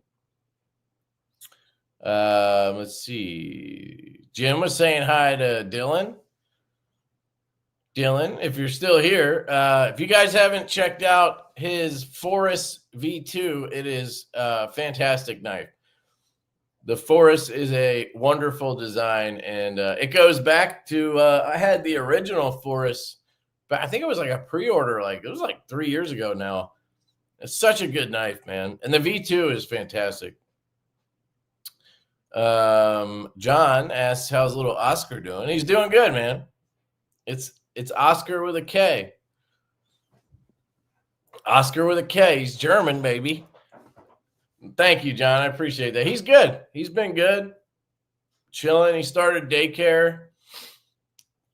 Let's see. Jim was saying hi to Dylan. Dylan, if you're still here, if you guys haven't checked out his Forest V2, it is a fantastic knife. The Forest is a wonderful design, and it goes back to I had the original Forest, but I think it was like a pre-order, like it was like 3 years ago now. It's such a good knife, man, and the V2 is fantastic. John asks, how's little Oscar doing? He's doing good, man. It's Oscar with a K. Oscar with a K. He's German, baby. Thank you, John. I appreciate that. He's good. He's been good. Chilling. He started daycare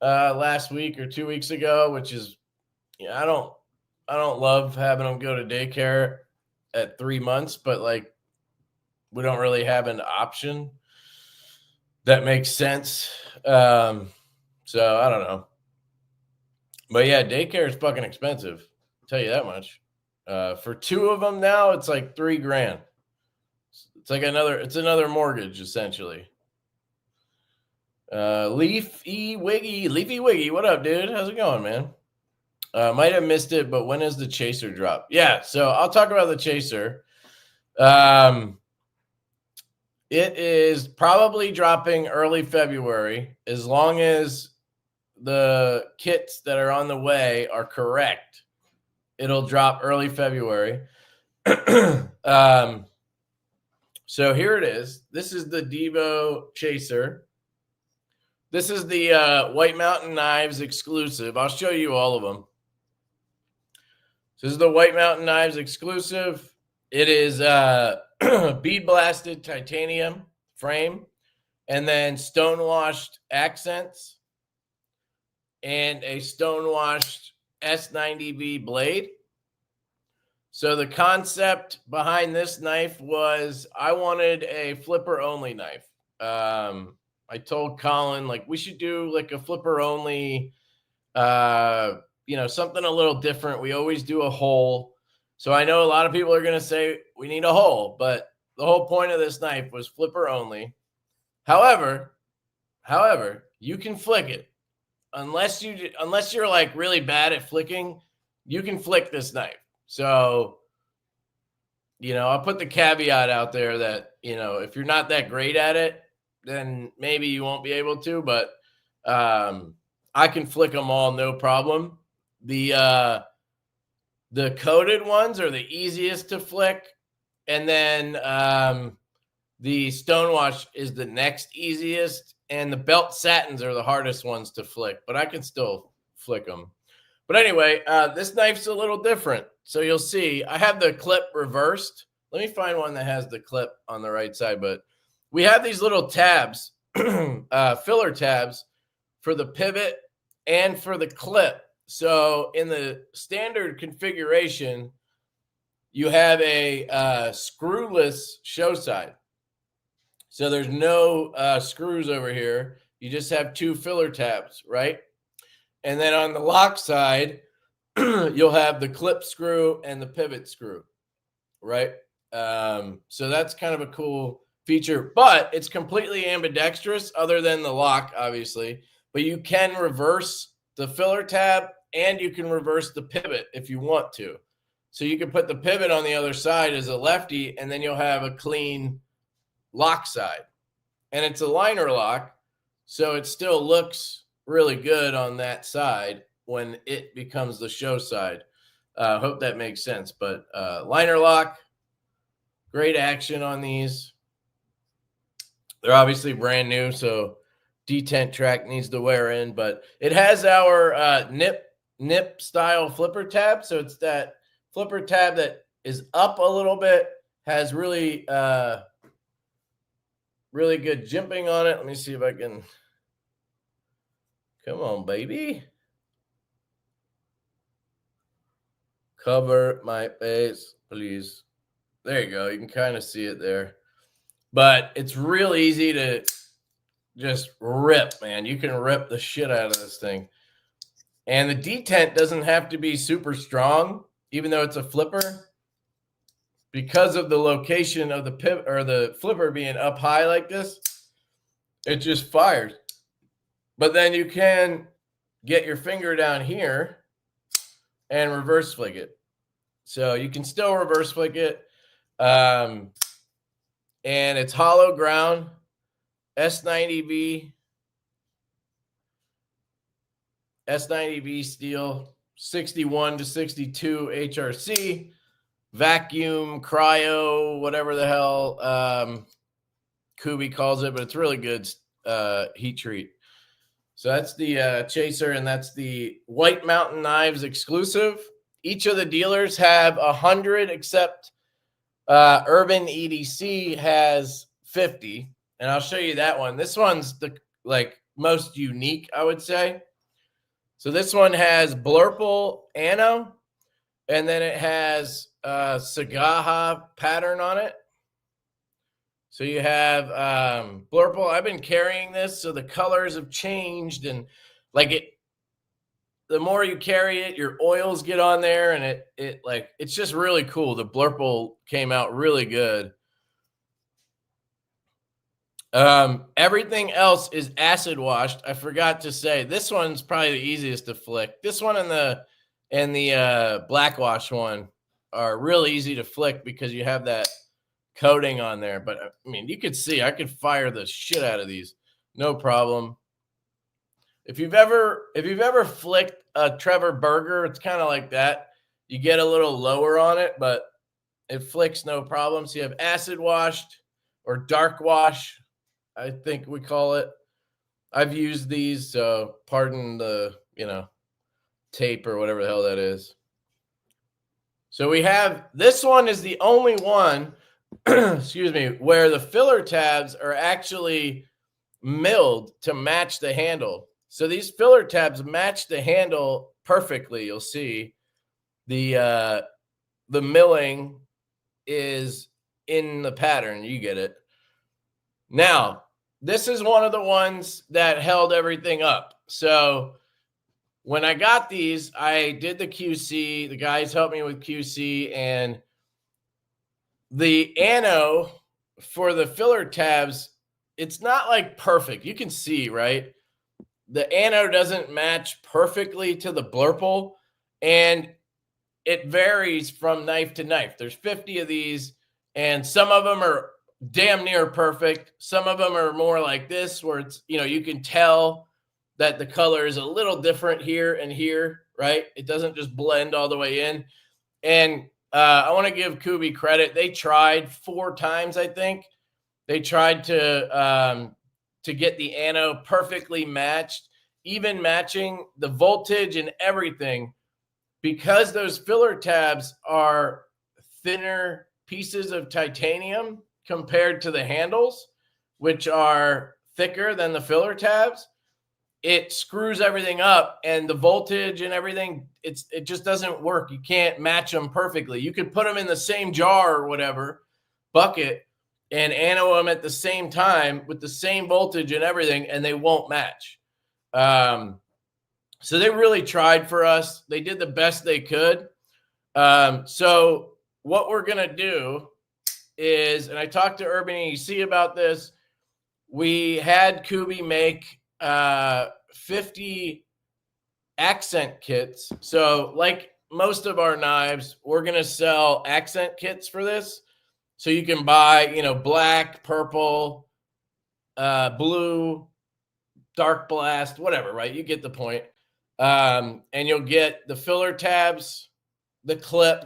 last week or 2 weeks ago, which is, I don't love having him go to daycare at 3 months, but like we don't really have an option that makes sense. So I don't know. But yeah, daycare is fucking expensive. I'll tell you that much. For 2 of them now, it's like $3,000. It's like another mortgage essentially. Leafy Wiggy, what up, dude? How's it going, man? Might have missed it, but when is the Chaser drop? Yeah, so I'll talk about the Chaser. It is probably dropping early February, as long as the kits that are on the way are correct. It'll drop early February. So here it is. This is the Divo Chaser. This is the White Mountain Knives exclusive. I'll show you all of them. This is the White Mountain Knives exclusive. It is bead blasted titanium frame, and then stone-washed accents, and a stone-washed S90V blade. So the concept behind this knife was I wanted a flipper-only knife. I told Colin, like, we should do like a flipper-only, something a little different. We always do a hole. So I know a lot of people are going to say we need a hole, but the whole point of this knife was flipper only. However, you can flick it. Unless you're like really bad at flicking, you can flick this knife. So, I'll put the caveat out there that, if you're not that great at it, then maybe you won't be able to, but I can flick them all, no problem. The coated ones are the easiest to flick. And then the stonewash is the next easiest. And the belt satins are the hardest ones to flick, but I can still flick them. But anyway, this knife's a little different. So you'll see I have the clip reversed. Let me find one that has the clip on the right side. But we have these little tabs, filler tabs for the pivot and for the clip. So in the standard configuration, you have a screwless show side. So there's no screws over here. You just have two filler tabs, right? And then on the lock side, you'll have the clip screw and the pivot screw, right? So that's kind of a cool feature, but it's completely ambidextrous other than the lock, obviously. But you can reverse the filler tab and you can reverse the pivot if you want to. So you can put the pivot on the other side as a lefty, and then you'll have a clean lock side. And it's a liner lock, so it still looks really good on that side when it becomes the show side. Hope that makes sense. But liner lock, great action on these. They're obviously brand new, so detent track needs to wear in. But it has our nip style flipper tab. So it's that flipper tab that is up a little bit, has really really good jimping on it. Let me see if I can. Come on, baby. Cover my face, please. There you go. You can kind of see it there. But it's real easy to just rip, man. You can rip the shit out of this thing. And the detent doesn't have to be super strong, even though it's a flipper. Because of the location of the pivot or the flipper being up high like this, it just fires. But then you can get your finger down here and reverse flick it. So you can still reverse flick it. And it's hollow ground, S90V steel, 61 to 62 HRC. Vacuum, cryo, whatever the hell Kubi calls it, but it's really good heat treat. So that's the Chaser, and that's the White Mountain Knives exclusive. Each of the dealers have 100, except Urban EDC has 50, and I'll show you that one. This one's the most unique, I would say. So this one has Blurple Ano, and then it has Sagaha pattern on it. So you have Blurple. I've been carrying this, so the colors have changed, and the more you carry it, your oils get on there, and it's just really cool. The Blurple came out really good. Everything else is acid washed. I forgot to say this one's probably the easiest to flick. This one and the black wash one are really easy to flick because you have that coating on there. But I mean, you could see I could fire the shit out of these, no problem. If you've ever flicked a Trevor Burger, it's kind of like that. You get a little lower on it, but it flicks no problem. So you have acid washed or dark wash, I think we call it. I've used these, so pardon the tape or whatever the hell that is. So we have, this one is the only one, excuse me, where the filler tabs are actually milled to match the handle. So these filler tabs match the handle perfectly. You'll see the milling is in the pattern. You get it. Now, this is one of the ones that held everything up. So when I got these, I did the QC. The guys helped me with QC, and the ano for the filler tabs, it's not like perfect. You can see, right? The ano doesn't match perfectly to the blurple, and it varies from knife to knife. There's 50 of these, and some of them are damn near perfect. Some of them are more like this, where it's, you know, you can tell that the color is a little different here and here, right? It doesn't just blend all the way in. And I want to give Kubi credit. They tried 4 times, I think. They tried to get the ano perfectly matched, even matching the voltage and everything, because those filler tabs are thinner pieces of titanium compared to the handles, which are thicker than the filler tabs. It screws everything up, and the voltage and everything, it just doesn't work. You can't match them perfectly. You could put them in the same jar or whatever, bucket, and ano them at the same time with the same voltage and everything, and they won't match. So they really tried for us. They did the best they could. So what we're going to do is, and I talked to Urban EDC about this, we had Kubi make 50 accent kits. So like most of our knives, we're going to sell accent kits for this. So you can buy, you know, black, purple, blue, dark blast, whatever, right? You get the point. And you'll get the filler tabs, the clip,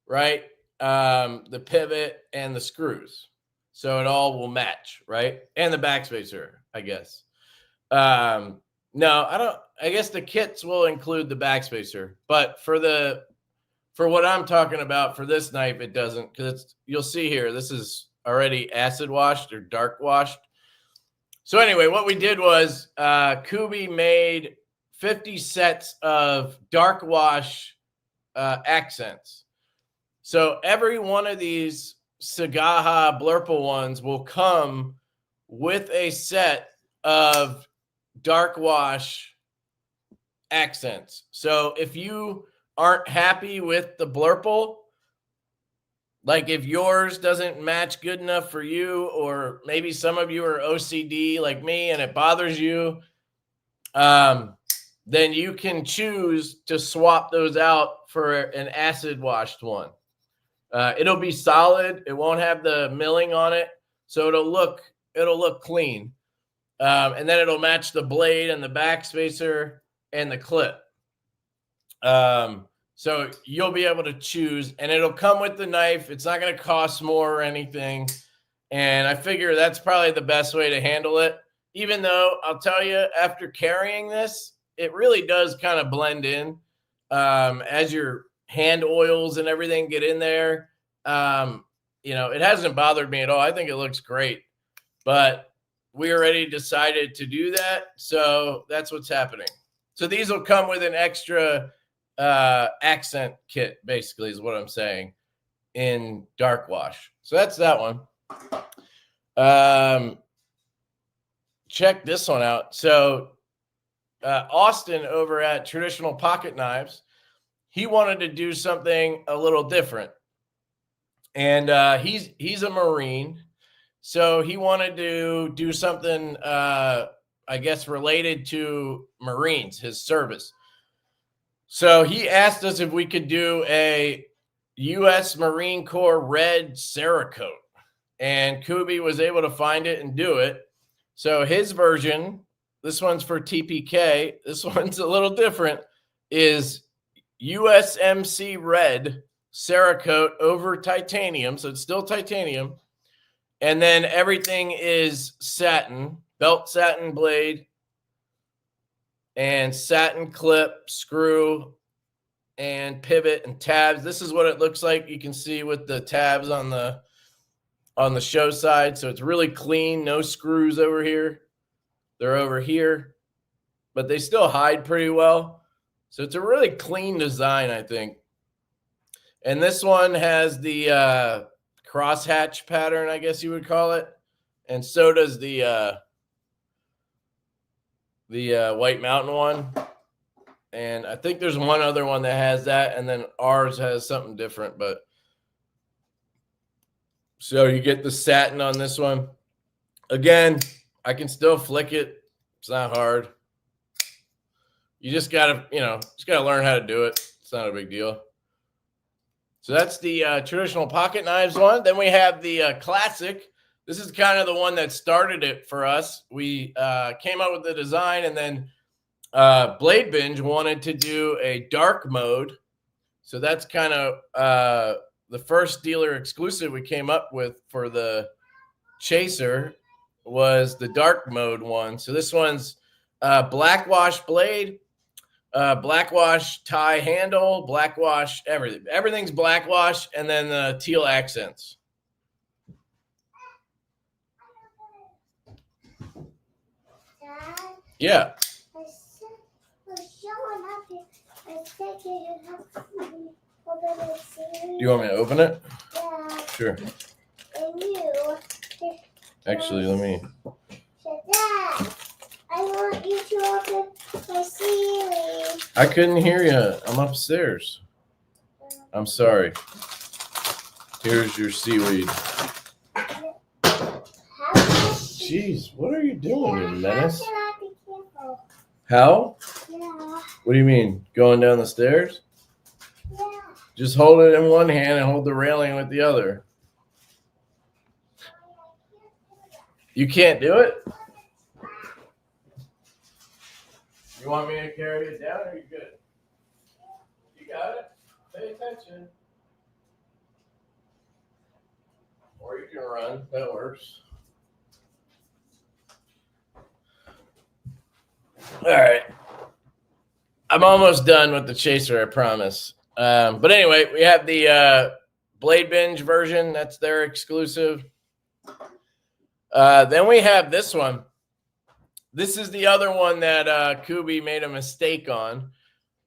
right? The pivot and the screws. So it all will match, right? And the backspacer, I guess. No, I guess the kits will include the backspacer, but for what I'm talking about for this knife, it doesn't, because you'll see here, this is already acid washed or dark washed. So anyway, what we did was Kubi made 50 sets of dark wash accents. So every one of these Sagaha Blurple ones will come with a set of dark wash accents. So if you aren't happy with the Blurple, like if yours doesn't match good enough for you, or maybe some of you are OCD like me and it bothers you, then you can choose to swap those out for an acid washed one. It'll be solid. It won't have the milling on it, so it'll look clean. And then it'll match the blade and the backspacer and the clip. So you'll be able to choose, and it'll come with the knife. It's not going to cost more or anything. And I figure that's probably the best way to handle it. Even though I'll tell you, after carrying this, it really does kind of blend in as your hand oils and everything get in there. You know, it hasn't bothered me at all. I think it looks great, but we already decided to do that. So that's what's happening. So these will come with an extra accent kit, basically, is what I'm saying, in dark wash. So that's that one. Check this one out. So Austin over at Traditional Pocket Knives, he wanted to do something a little different. And he's a Marine, so he wanted to do something, I guess, related to Marines, his service. So he asked us if we could do a U.S. Marine Corps red Cerakote, and Kubi was able to find it and do it. So his version, this one's for TPK, this one's a little different, is USMC red Cerakote over titanium. So it's still titanium. And then everything is satin, belt satin blade, and satin clip, screw, and pivot and tabs. This is what it looks like. You can see with the tabs on the show side. So it's really clean, no screws over here. They're over here, but they still hide pretty well. So it's a really clean design, I think. And this one has the crosshatch pattern, I guess you would call it. And so does the White Mountain one. And I think there's one other one that has that. And then ours has something different. But So you get the satin on this one. Again, I can still flick it. It's not hard. You just gotta, learn how to do it. It's not a big deal. So that's the traditional pocket knives one. Then we have the classic. This is kind of the one that started it for us. We came up with the design, and then Blade Binge wanted to do a dark mode. So that's kind of the first dealer exclusive we came up with for the Chaser was the dark mode one. So this one's black wash blade, black wash tie handle, black wash everything. Everything's black wash, and then the teal accents. Dad, Yeah. You want me to open it? Yeah. Sure. And you. Actually, let me. Dad, I want you to open my seaweed. I couldn't hear you. I'm upstairs. I'm sorry. Here's your seaweed. Jeez, what are you doing, you menace? How should I be careful? How? Yeah. What do you mean? Going down the stairs? Yeah. Just hold it in one hand and hold the railing with the other. You can't do it? You want me to carry it down, or are you good? You got it? Pay attention. Or you can run. That works. All right. I'm almost done with the Chaser, I promise. But anyway, we have the Blade Binge version. That's their exclusive. Then we have this one. This is the other one that Kubi made a mistake on.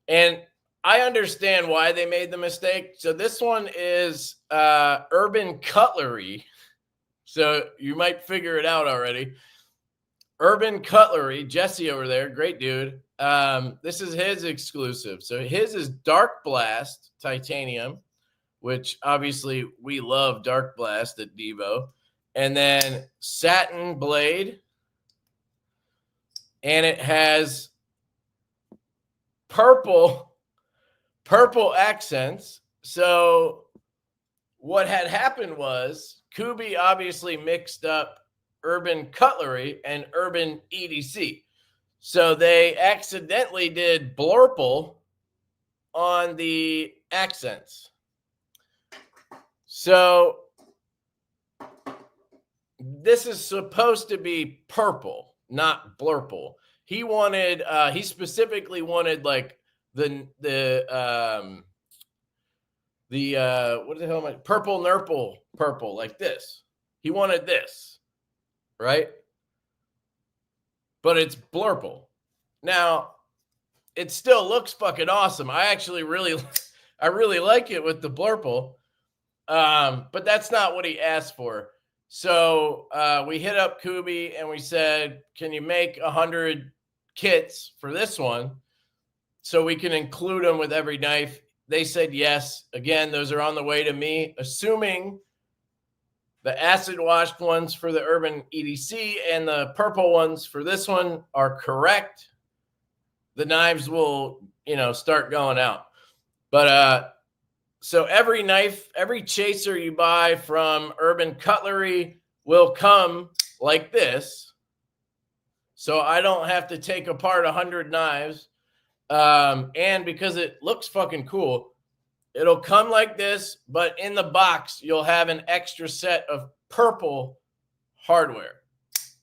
And I understand why they made the mistake. So this one is Urban Cutlery. So you might figure it out already. Urban Cutlery, Jesse over there, great dude. This is his exclusive. So his is Dark Blast titanium, which obviously we love Dark Blast at Divo. And then satin blade. And it has purple accents. So what had happened was Kubi obviously mixed up Urban Cutlery and Urban EDC. So they accidentally did blurple on the accents. So this is supposed to be purple, not blurple. He wanted, he specifically wanted like the what the hell am I? Purple nurple purple, like this. He wanted this, right? But it's blurple. Now, it still looks fucking awesome. I actually really like it with the blurple. But that's not what he asked for. So we hit up Kubi and we said, can you make 100 kits for this one so we can include them with every knife? They said yes. Again, those are on the way to me, assuming the acid washed ones for the Urban EDC and the purple ones for this one are correct. The knives will, start going out. But so every knife, every chaser you buy from Urban Cutlery will come like this. So I don't have to take apart 100 knives. And because it looks fucking cool, it'll come like this, but in the box, you'll have an extra set of purple hardware.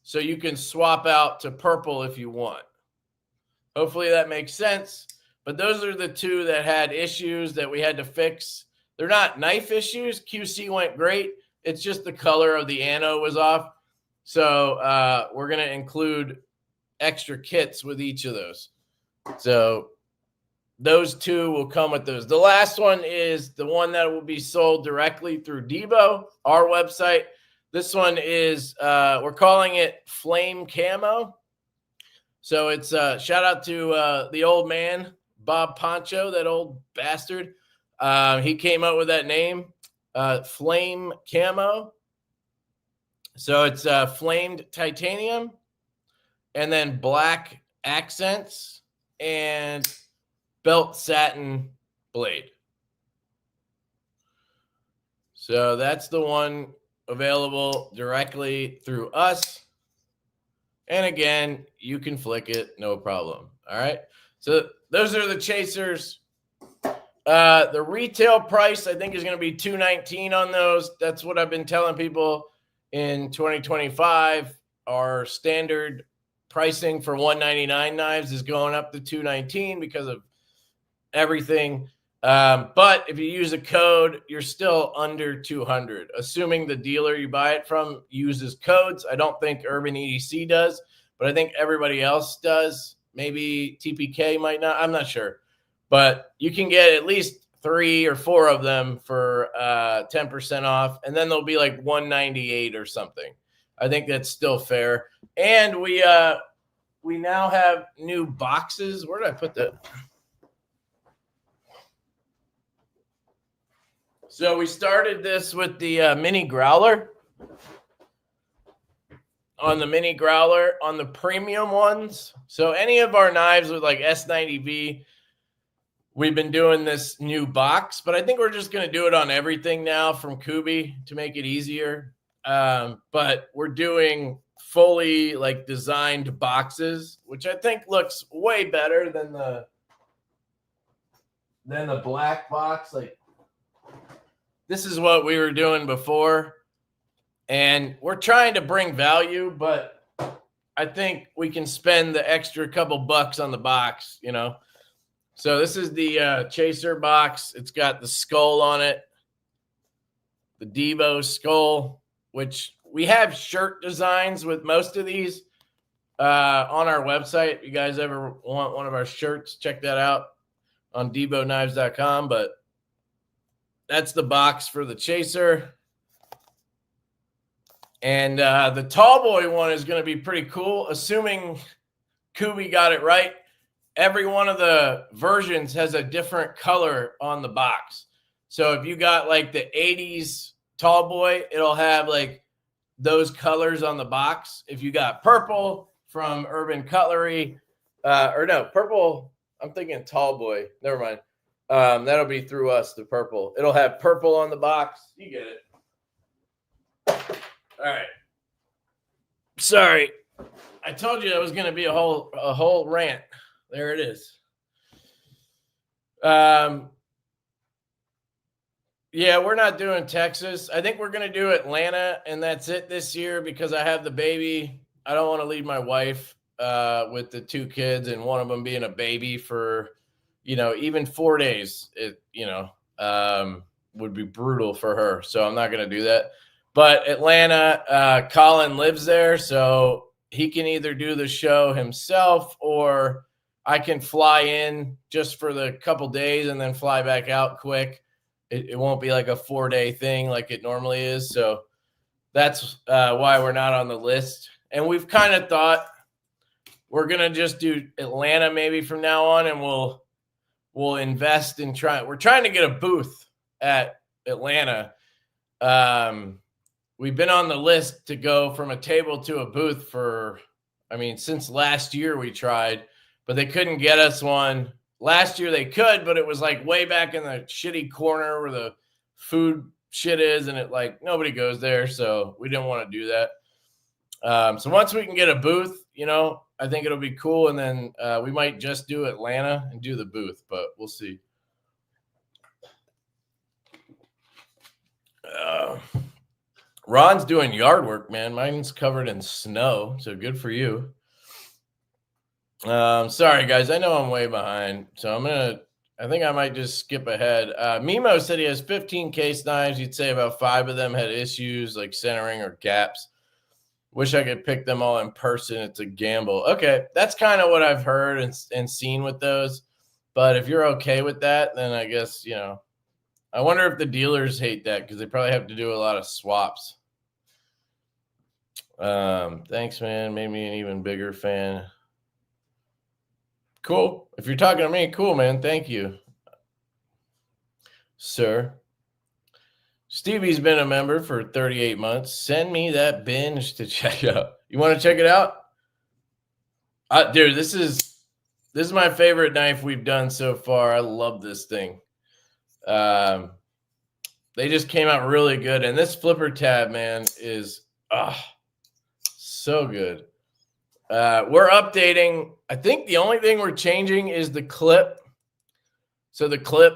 So you can swap out to purple if you want. Hopefully that makes sense. But those are the two that had issues that we had to fix. They're not knife issues. QC went great. It's just the color of the ano was off. So we're going to include extra kits with each of those. So those two will come with those. The last one is the one that will be sold directly through Divo, our website. This one is, we're calling it Flame Camo. So it's shout out to the old man, Bob Poncho, that old bastard. He came up with that name, Flame Camo. So it's flamed titanium and then black accents and belt satin blade. So that's the one available directly through us. And again, you can flick it, no problem. All right. So those are the chasers. The retail price, I think, is going to be $219 on those. That's what I've been telling people in 2025. Our standard pricing for $199 knives is going up to $219 because of everything. But if you use a code, you're still under $200, assuming the dealer you buy it from uses codes. I don't think Urban EDC does, but I think everybody else does. Maybe TPK might not. I'm not sure. But you can get at least 3 or 4 of them for 10% off, and then they'll be like $198 or something. I think that's still fair. And we now have new boxes. Where did I put that? So we started this with the mini growler. On the mini growler, on the premium ones. So any of our knives with like S90V, we've been doing this new box, but I think we're just going to do it on everything now from Kubi to make it easier. But we're doing fully like designed boxes, which I think looks way better than the black box. Like, this is what we were doing before. And we're trying to bring value, but I think we can spend the extra couple bucks on the box, you know. So this is the chaser box. It's got the skull on it, the Divo skull, which we have shirt designs with most of these on our website. If you guys ever want one of our shirts, check that out on DivoKnives.com. But that's the box for the chaser. And the Tallboy one is going to be pretty cool, assuming Kubi got it right. Every one of the versions has a different color on the box. So if you got like the 80s Tallboy, it'll have like those colors on the box. If you got purple from Urban Cutlery, or no, purple, I'm thinking Tallboy. Never mind. That'll be through us, the purple. It'll have purple on the box. You get it. All right. Sorry. I told you that was going to be a whole rant. There it is. Yeah, we're not doing Texas. I think we're going to do Atlanta, and that's it this year because I have the baby. I don't want to leave my wife with the 2 kids and one of them being a baby for, even 4 days. It, would be brutal for her. So I'm not going to do that. But Atlanta, Colin lives there, so he can either do the show himself or I can fly in just for the couple days and then fly back out quick. It won't be like a 4-day thing like it normally is. So that's why we're not on the list. And we've kind of thought we're going to just do Atlanta maybe from now on, and we'll invest in we're trying to get a booth at Atlanta. We've been on the list to go from a table to a booth since last year we tried, but they couldn't get us one. Last year they could, but it was like way back in the shitty corner where the food shit is, and it like nobody goes there, so we didn't want to do that. So once we can get a booth, I think it'll be cool, and then we might just do Atlanta and do the booth, but we'll see. Ron's doing yard work, man. Mine's covered in snow, so good for you. Sorry, guys. I know I'm way behind, so I think I might just skip ahead. Mimo said he has 15 case knives. You'd say about 5 of them had issues like centering or gaps. Wish I could pick them all in person. It's a gamble. Okay, that's kind of what I've heard and seen with those. But if you're okay with that, then I guess, I wonder if the dealers hate that because they probably have to do a lot of swaps. Thanks, man. Made me an even bigger fan. Cool. If you're talking to me, cool, man. Thank you, sir. Stevie's been a member for 38 months. Send me that binge to check out. You want to check it out? Dude, this is my favorite knife we've done so far. I love this thing. They just came out really good. And this flipper tab, man, is so good. We're updating. I think the only thing we're changing is the clip. So the clip,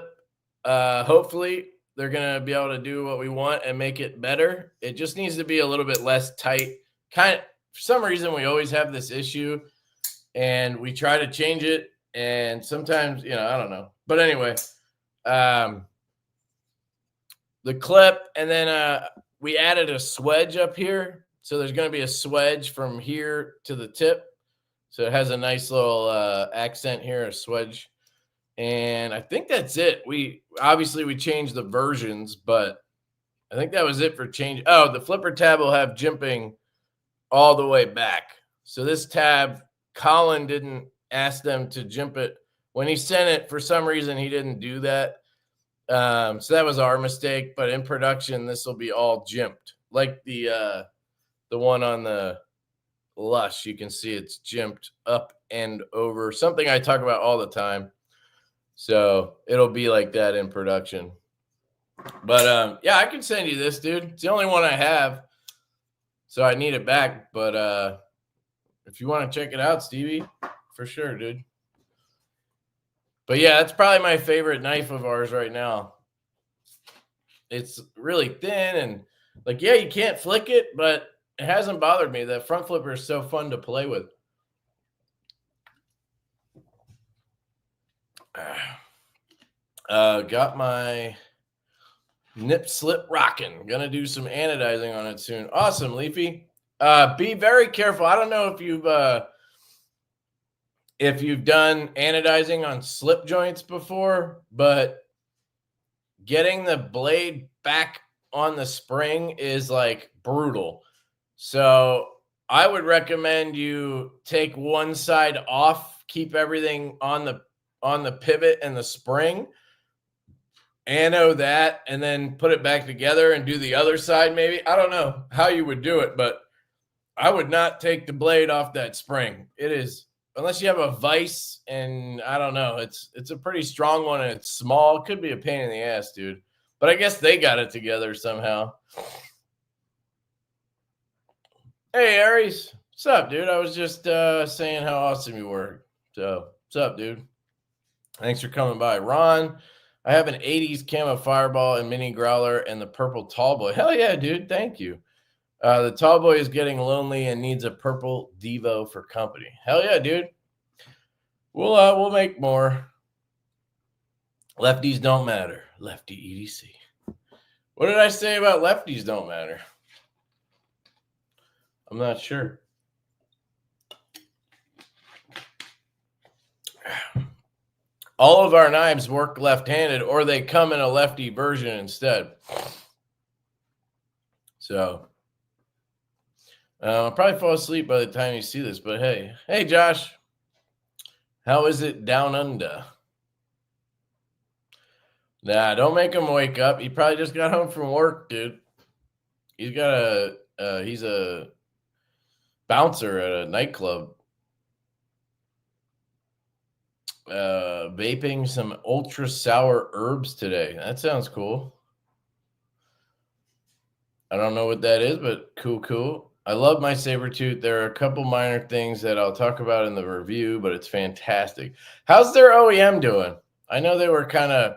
hopefully, they're going to be able to do what we want and make it better. It just needs to be a little bit less tight. For some reason, we always have this issue, and we try to change it. And sometimes, I don't know. But anyway, the clip, and then we added a swedge up here. So there's going to be a swedge from here to the tip. So it has a nice little accent here, a swedge. And I think that's it. We changed the versions, but I think that was it for change. Oh, the flipper tab will have jimping all the way back. So this tab, Colin didn't ask them to jimp it. When he sent it, for some reason, he didn't do that. So that was our mistake. But in production, this will be all jimped. Like the one on the Lush, you can see it's jimped up and over. Something I talk about all the time. So it'll be like that in production. But yeah, I can send you this, dude. It's the only one I have. So I need it back. But if you want to check it out, Stevie, for sure, dude. But yeah, that's probably my favorite knife of ours right now. It's really thin and like, yeah, you can't flick it, but it hasn't bothered me. The front flipper is so fun to play with. Got my nip slip rocking. Gonna do some anodizing on it soon. Awesome, Leafy. Be very careful. I don't know if you've done anodizing on slip joints before, but getting the blade back on the spring is like brutal. So I would recommend you take one side off, keep everything on the pivot and the spring, anode that, and then put it back together and do the other side maybe. I don't know how you would do it, but I would not take the blade off that spring. It is, unless you have a vise, and I don't know, it's a pretty strong one and it's small. It could be a pain in the ass, dude. But I guess they got it together somehow. Hey, Aries. What's up, dude? I was just saying how awesome you were. So, what's up, dude? Thanks for coming by. Ron, I have an 80s camo fireball and mini growler and the purple Tallboy. Hell yeah, dude. Thank you. The Tallboy is getting lonely and needs a purple Divo for company. Hell yeah, dude. We'll make more. Lefties don't matter. LeftyEDC. What did I say about lefties don't matter? I'm not sure. All of our knives work left-handed, or they come in a lefty version instead. So I'll probably fall asleep by the time you see this, but hey, Josh, how is it down under? Nah, don't make him wake up. He probably just got home from work, dude. He's a bouncer at a nightclub. Vaping some ultra sour herbs today. That sounds cool. I don't know what that is, but cool. I love my Sabertooth. There are a couple minor things that I'll talk about in the review, but it's fantastic. How's their OEM doing? I know they were kind of,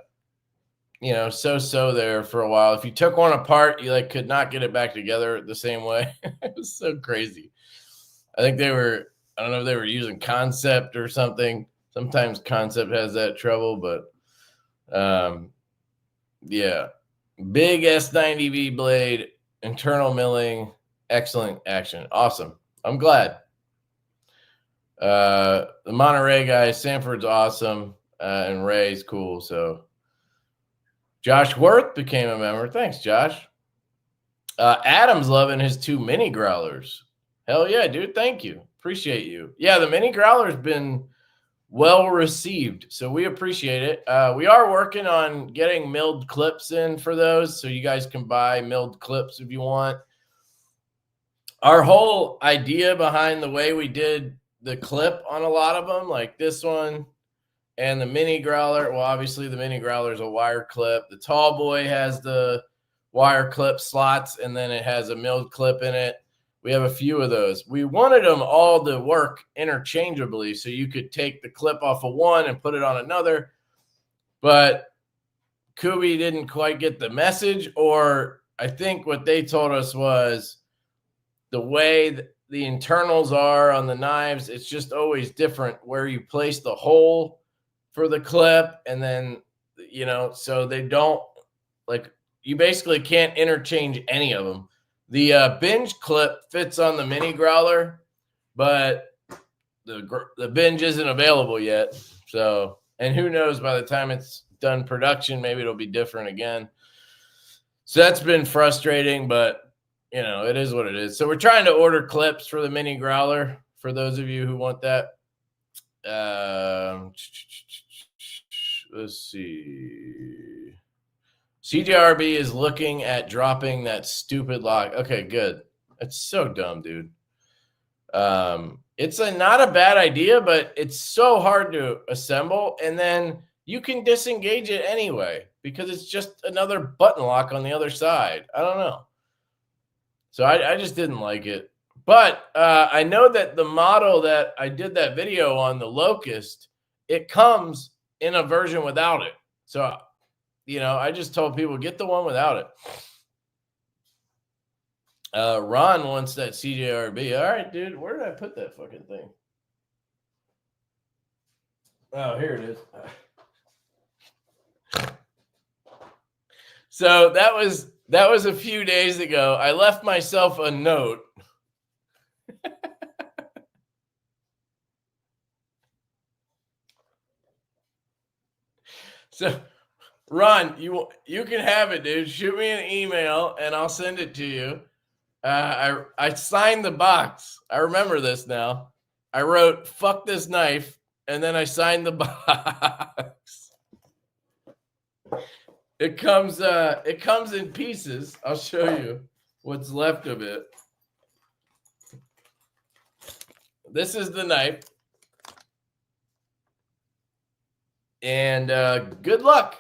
so there for a while. If you took one apart, you could not get it back together the same way. It was so crazy. I think I don't know if they were using Concept or something. Sometimes Concept has that trouble, but yeah. Big S90V blade, internal milling, excellent action. Awesome. I'm glad. The Monterey guy, Sanford's awesome, and Ray's cool. So Josh Worth became a member. Thanks, Josh. Adam's loving his 2 mini growlers. Hell yeah, dude. Thank you. Appreciate you. Yeah, the mini growler's been well received. So we appreciate it. We are working on getting milled clips in for those, so you guys can buy milled clips if you want. Our whole idea behind the way we did the clip on a lot of them, like this one and the mini growler. Well, obviously the mini growler is a wire clip. The Tallboy has the wire clip slots, and then it has a milled clip in it. We have a few of those. We wanted them all to work interchangeably, so you could take the clip off of one and put it on another. But Kubi didn't quite get the message, or I think what they told us was the way the internals are on the knives, it's just always different where you place the hole for the clip, and then, you know, so they don't, like, you basically can't interchange any of them. The binge clip fits on the mini growler, but the binge isn't available yet. So, and who knows, by the time it's done production, maybe it'll be different again. So that's been frustrating, but you know, it is what it is. So we're trying to order clips for the mini growler for those of you who want that. Let's see. CJRB is looking at dropping that stupid lock. Okay, good. That's so dumb, dude. It's not a bad idea, but it's so hard to assemble, and then you can disengage it anyway because it's just another button lock on the other side. I don't know. So I just didn't like it. But I know that the model that I did that video on, the Locust, it comes in a version without it. So, you know, I just told people, get the one without it. Ron wants that CJRB. All right, dude. Where did I put that fucking thing? Oh, here it is. So that was a few days ago. I left myself a note. So, Ron, you can have it, dude. Shoot me an email and I'll send it to you. I signed the box. I remember this now. I wrote "fuck this knife" and then I signed the box. It comes in pieces. I'll show you what's left of it. This is the knife. And good luck.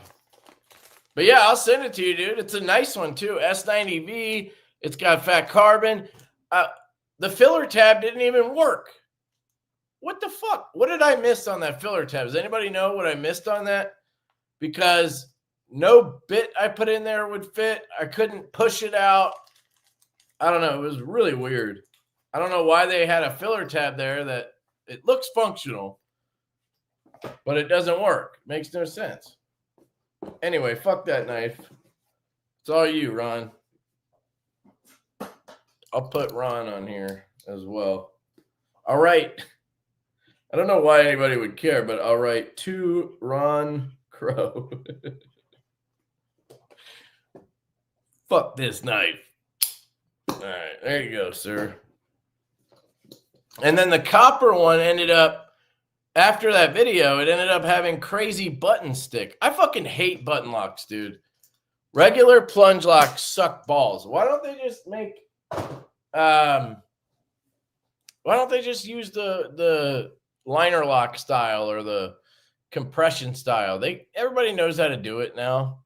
But yeah, I'll send it to you, dude. It's a nice one too. S90V. It's got fat carbon. The filler tab didn't even work. What the fuck? What did I miss on that filler tab? Does anybody know what I missed on that? Because no bit I put in there would fit. I couldn't push it out. I don't know. It was really weird. I don't know why they had a filler tab there that it looks functional, but it doesn't work. Makes no sense. Anyway, fuck that knife. It's all you, Ron. I'll put Ron on here as well. All right. I don't know why anybody would care, but I'll write to Ron Crow. Fuck this knife. All right, there you go, sir. And then the copper one ended up, after that video, it ended up having crazy button stick. I fucking hate button locks, dude. Regular plunge locks suck balls. Why don't they just make why don't they just use the liner lock style or the compression style? Everybody knows how to do it now.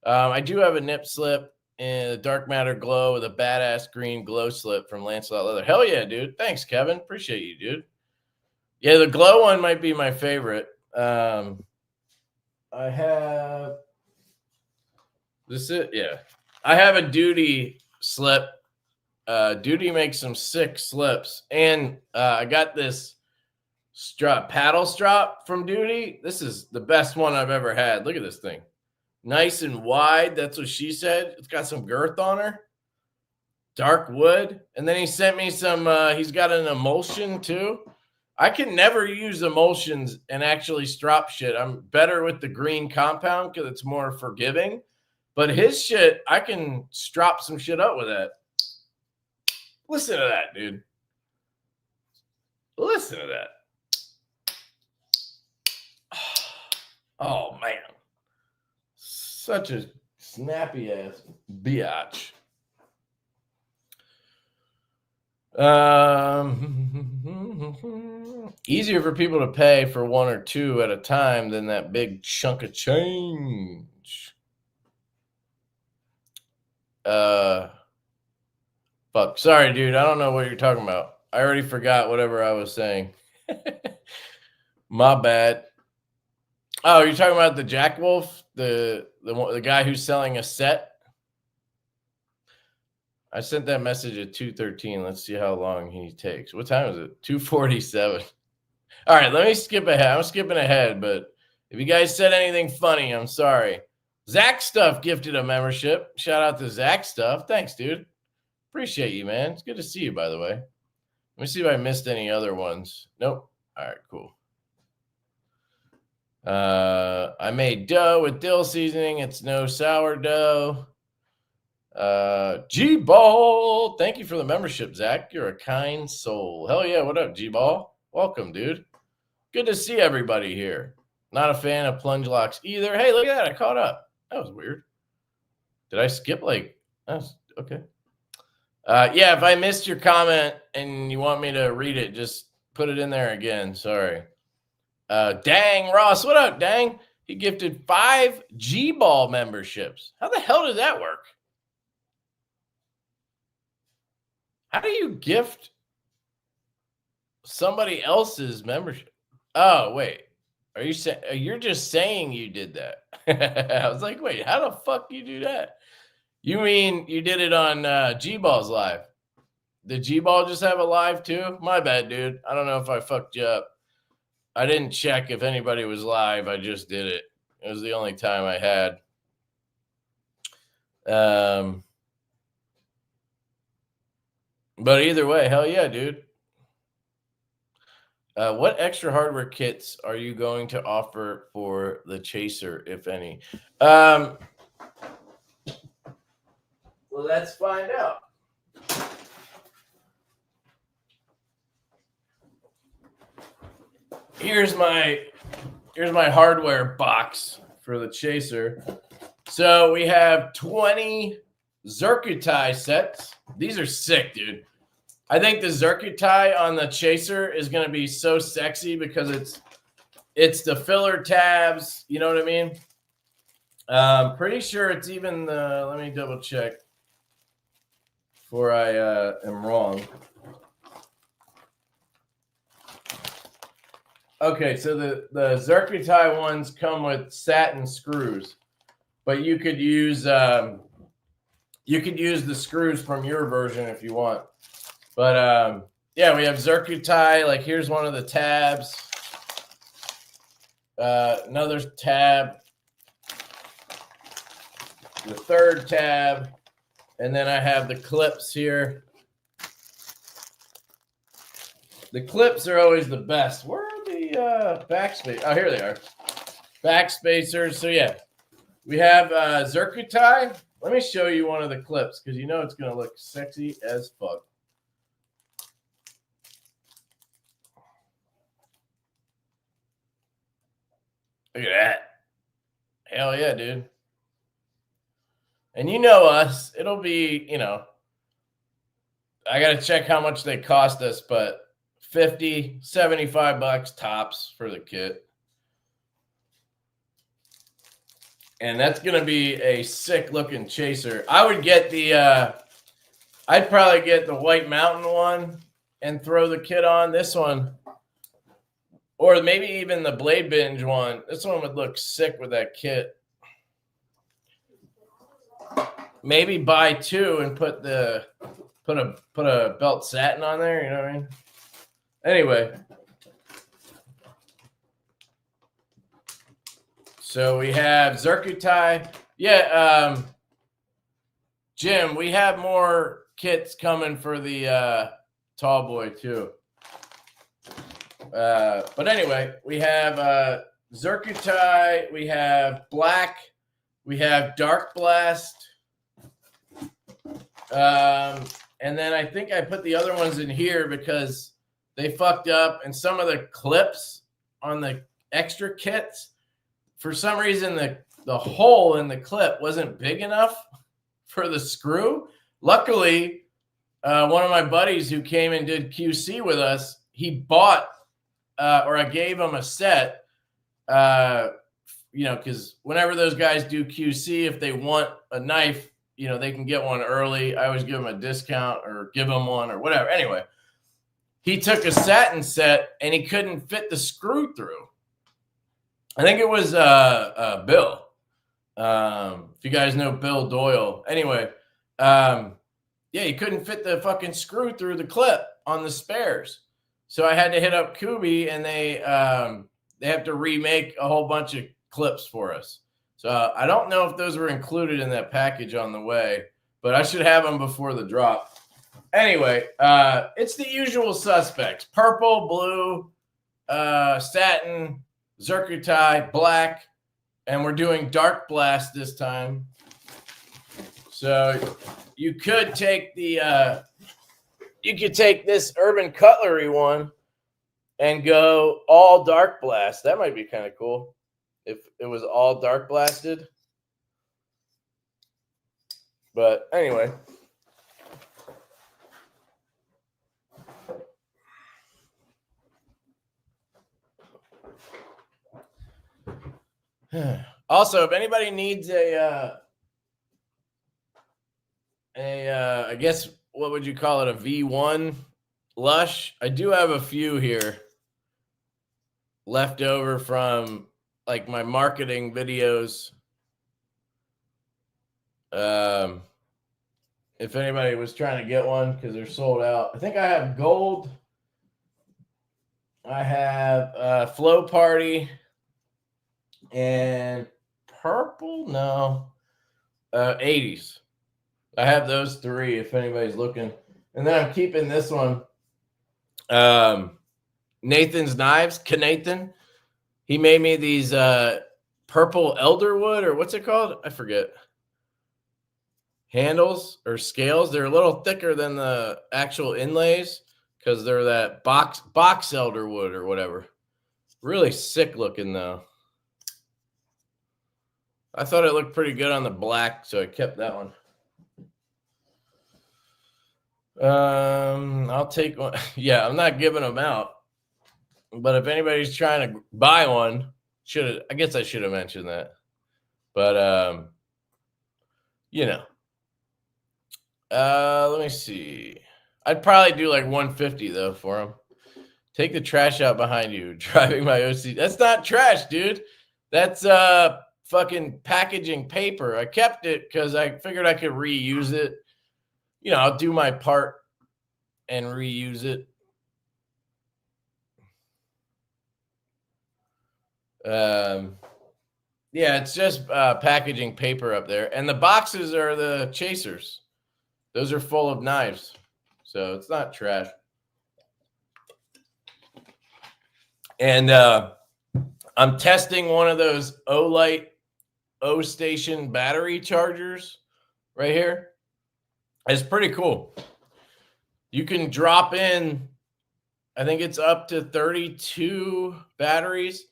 I do have a nip slip in a dark matter glow with a badass green glow slip from Lancelot Leather. Hell yeah, dude. Thanks, Kevin. Appreciate you, dude. Yeah, the glow one might be my favorite. I have I have a Duty slip. Duty makes some sick slips, and I got this paddle strap from Duty. This is the best one I've ever had. Look at this thing. Nice and wide. That's what she said. It's got some girth on her. Dark wood. And then he sent me some, he's got an emulsion too. I can never use emulsions and actually strap shit. I'm better with the green compound because it's more forgiving. But his shit, I can strap some shit up with that. Listen to that, dude. Listen to that. Oh, man. Such a snappy ass biatch. Easier for people to pay for one or two at a time than that big chunk of change. Fuck. Sorry, dude. I don't know what you're talking about. I already forgot whatever I was saying. My bad. Oh, you're talking about the Jack Wolf, the guy who's selling a set? I sent that message at 2:13. Let's see how long he takes. What time is it? 2:47. All right, let me skip ahead. I'm skipping ahead, but if you guys said anything funny, I'm sorry. Zach Stuff gifted a membership. Shout out to Zach Stuff. Thanks, dude. Appreciate you, man. It's good to see you, by the way. Let me see if I missed any other ones. Nope. All right, cool. I made dough with dill seasoning. It's no sourdough. G-Ball. Thank you for the membership, Zach. You're a kind soul. Hell yeah. What up, G-Ball? Welcome, dude. Good to see everybody here. Not a fan of plunge locks either. Hey, look at that. I caught up. That was weird. Did I skip okay. Yeah, if I missed your comment and you want me to read it, just put it in there again. Sorry. Dang, Ross. What up, Dang? He gifted 5 G-Ball memberships. How the hell does that work? How do you gift somebody else's membership? Oh, wait. Are you saying you're just saying you did that? I was like, wait, how the fuck you do that? You mean you did it on G-Ball's live? Did G-Ball just have a live too? My bad, dude. I don't know if I fucked you up. I didn't check if anybody was live. I just did it. It was the only time I had. But either way, hell yeah, dude. What extra hardware kits are you going to offer for the Chaser, if any? Well, let's find out. Here's my hardware box for the Chaser. So we have 20 Zircuti sets. These are sick, dude. I think the Zircuti on the Chaser is going to be so sexy because it's the filler tabs. You know what I mean? Pretty sure it's even the. Let me double check before I am wrong. Okay, so the Zircuti ones come with satin screws, but you could use the screws from your version if you want. But yeah, we have Zircuti. Like here's one of the tabs. Another tab. The third tab, and then I have the clips here. The clips are always the best. Where are the backspace? Oh, here they are. Backspacers. So yeah, we have Zircuti. Let me show you one of the clips because you know it's going to look sexy as fuck. Look at that. Hell yeah, dude. And you know us. It'll be, you know, I got to check how much they cost us, but $50, $75 tops for the kit. And that's going to be a sick looking Chaser. I would get I'd probably get the White Mountain one and throw the kit on. This one, or maybe even the Blade Binge one. This one would look sick with that kit. Maybe buy 2 and put a belt satin on there. You know what I mean? Anyway, so we have Zircuti. Yeah, Jim, we have more kits coming for the Tallboy too. But anyway, we have Zircuti, we have black, we have dark blast. And then I think I put the other ones in here because they fucked up, and some of the clips on the extra kits for some reason the hole in the clip wasn't big enough for the screw. Luckily, one of my buddies who came and did QC with us, he bought or I gave him a set, because whenever those guys do QC, if they want a knife, they can get one early. I always give them a discount or give them one or whatever. Anyway, he took a satin set and he couldn't fit the screw through. I think it was Bill. If you guys know Bill Doyle. Anyway, he couldn't fit the fucking screw through the clip on the spares. So I had to hit up Kubi, and they have to remake a whole bunch of clips for us. So I don't know if those were included in that package on the way, but I should have them before the drop. Anyway, it's the usual suspects: purple, blue, satin, zircuti, black, and we're doing dark blast this time. So you could take this Urban Cutlery one and go all dark blast. That might be kind of cool if it was all dark blasted. But anyway. Also, if anybody needs I guess, what would you call it? A V1 Lush? I do have a few here left over from like my marketing videos. If anybody was trying to get one, because they're sold out. I think I have gold. I have Flow Party and purple. No, 80s. I have those three if anybody's looking. And then I'm keeping this one. Nathan's Knives. Nathan. He made me these purple elderwood, or what's it called? I forget. Handles or scales. They're a little thicker than the actual inlays because they're that box elderwood or whatever. Really sick looking though. I thought it looked pretty good on the black, so I kept that one. I'll take one. Yeah, I'm not giving them out. But if anybody's trying to buy one, I guess I should have mentioned that. But let me see. I'd probably do like 150 though for them. Take the trash out behind you. Driving my OC. That's not trash, dude. That's fucking packaging paper. I kept it because I figured I could reuse it. I'll do my part and reuse it. It's just packaging paper up there. And the boxes are the chasers. Those are full of knives. So it's not trash. And I'm testing one of those Olight O-Station battery chargers right here. It's pretty cool. You can drop in, I think it's up to 32 batteries,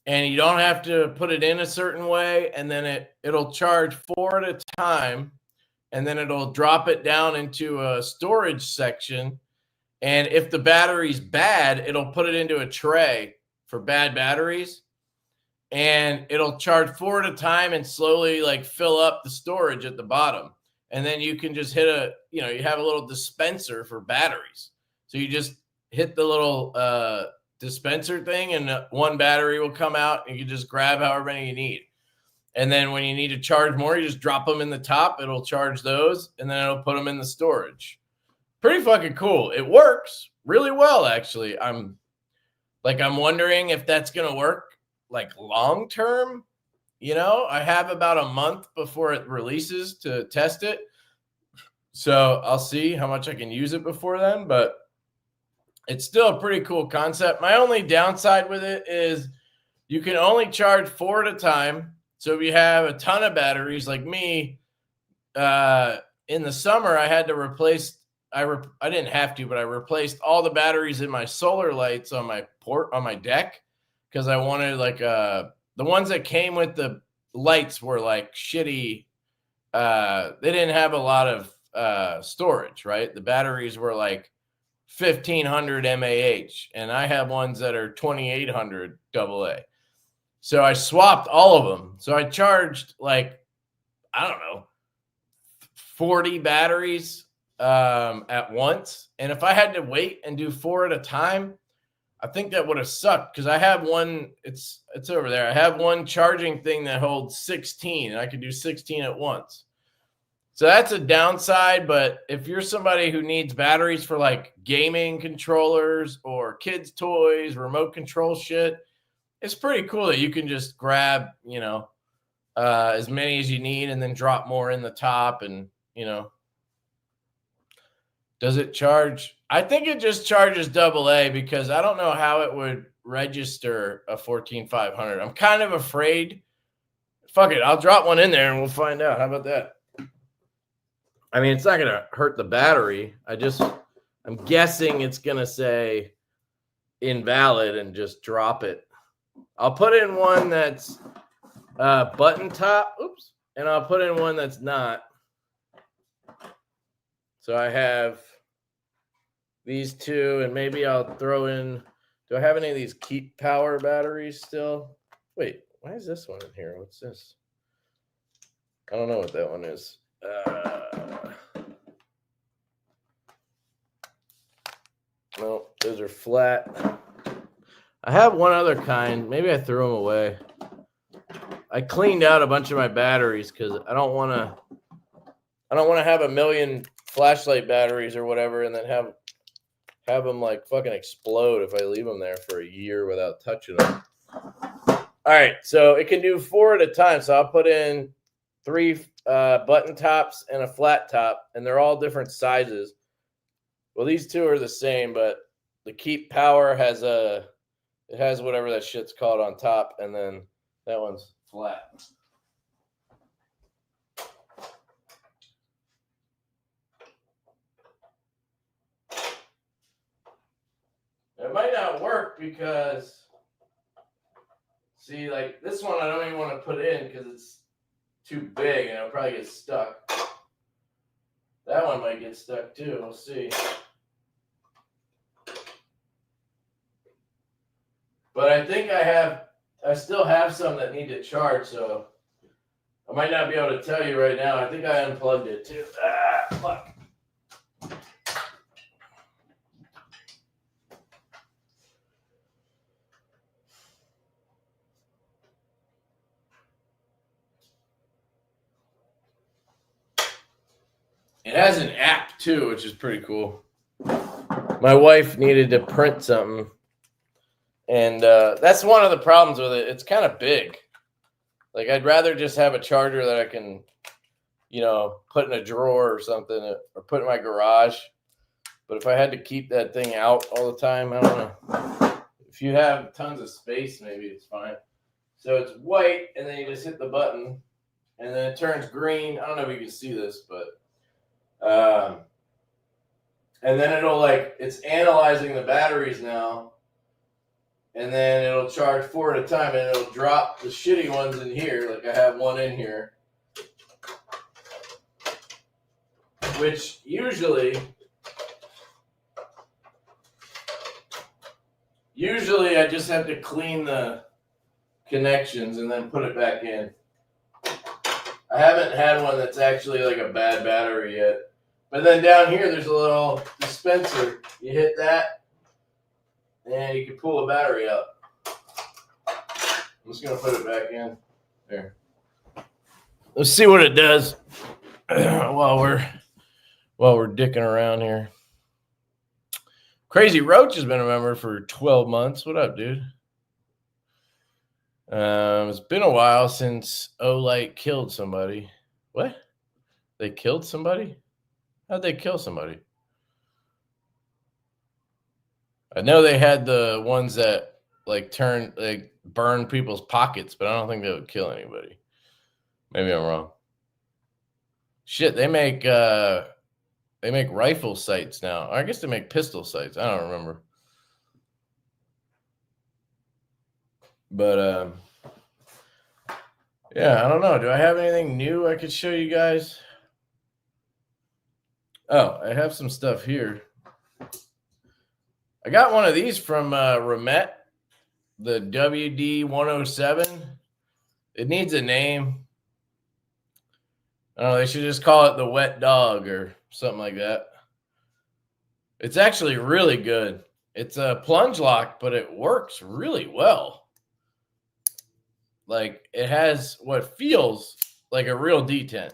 and you don't have to put it in a certain way, and then it'll charge 4 at a time, and then it'll drop it down into a storage section. And if the battery's bad, it'll put it into a tray for bad batteries, and it'll charge 4 at a time and slowly like fill up the storage at the bottom. And then you can just hit you have a little dispenser for batteries. So you just hit the little dispenser thing, and one battery will come out, and you can just grab however many you need. And then when you need to charge more, you just drop them in the top. It'll charge those, and then it'll put them in the storage. Pretty fucking cool. It works really well, actually. I'm wondering if that's going to work like long term. I have about a month before it releases to test it. So I'll see how much I can use it before then, but it's still a pretty cool concept. My only downside with it is you can only charge 4 at a time. So if you have a ton of batteries like me, in the summer, I had to replace, I didn't have to, but I replaced all the batteries in my solar lights on my deck because I wanted like a the ones that came with the lights were like shitty. They didn't have a lot of storage, right? The batteries were like 1500 mAh, and I have ones that are 2800 AA. So I swapped all of them. So I charged like, I don't know, 40 batteries at once. And if I had to wait and do 4 at a time, I think that would have sucked, because I have one, it's over there. I have one charging thing that holds 16, and I could do 16 at once. So that's a downside, but if you're somebody who needs batteries for like gaming controllers or kids' toys, remote control shit, it's pretty cool that you can just grab, you know, as many as you need and then drop more in the top. And, you know, does it charge? I think it just charges AA, because I don't know how it would register a 14500. I'm kind of afraid. Fuck it, I'll drop one in there and we'll find out. How about that? I mean, it's not going to hurt the battery. I'm guessing it's going to say invalid and just drop it. I'll put in one that's button top. Oops. And I'll put in one that's not. So I have these two, and maybe I'll throw in, do I have any of these Keep Power batteries still? Wait, why is this one in here? What's this? I don't know what that one is. No, those are flat. I have one other kind. Maybe I threw them away. I cleaned out a bunch of my batteries because I don't want to have a million flashlight batteries or whatever, and then have them like fucking explode if I leave them there for a year without touching them. All right, so it can do 4 at a time. So I'll put in 3 button tops and a flat top, and they're all different sizes. Well, these two are the same, but the Keep Power has it has whatever that shit's called on top, and then that one's flat. It might not work because, see, like this one I don't even want to put in because it's too big and it'll probably get stuck. That one might get stuck too. We'll see. But I think I still have some that need to charge, so I might not be able to tell you right now. I think I unplugged it too. Ah, fuck. It has an app too, which is pretty cool. My wife needed to print something, and that's one of the problems with it. It's kind of big. Like, I'd rather just have a charger that I can, you know, put in a drawer or something, or put in my garage. But if I had to keep that thing out all the time, I don't know. If you have tons of space, maybe it's fine. So it's white, and then you just hit the button, and then it turns green. I don't know if you can see this, but and then it'll, like, it's analyzing the batteries now, and then it'll charge 4 at a time, and it'll drop the shitty ones in here. Like, I have one in here, which usually I just have to clean the connections and then put it back in. I haven't had one that's actually like a bad battery yet. But then down here, there's a little dispenser. You hit that, and you can pull a battery out. I'm just going to put it back in. There. Let's see what it does while we're dicking around here. Crazy Roach has been a member for 12 months. What up, dude? It's been a while since Olight killed somebody. What? They killed somebody? How'd they kill somebody? I know they had the ones that like burn people's pockets, but I don't think they would kill anybody. Maybe I'm wrong. Shit, they make rifle sights now. I guess they make pistol sights. I don't remember. But Yeah, I don't know. Do I have anything new I could show you guys? Oh, I have some stuff here. I got one of these from Remet, the WD-107. It needs a name. Oh, they should just call it the wet dog or something like that. It's actually really good. It's a plunge lock, but it works really well. Like, it has what feels like a real detent.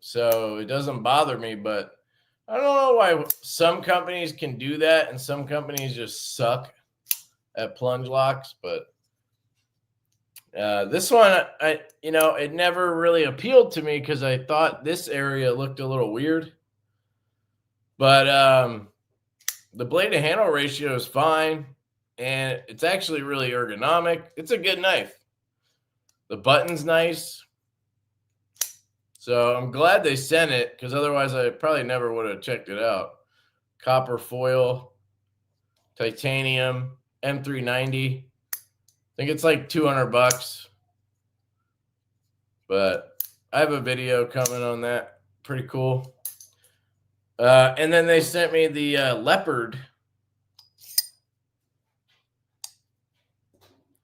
So it doesn't bother me, but I don't know why some companies can do that and some companies just suck at plunge locks. But this one, it never really appealed to me because I thought this area looked a little weird. But the blade to handle ratio is fine, and it's actually really ergonomic. It's a good knife. The button's nice. So I'm glad they sent it because otherwise I probably never would have checked it out. Copper foil, titanium, M390. I think it's like $200, but I have a video coming on that. Pretty cool. And then they sent me the leopard.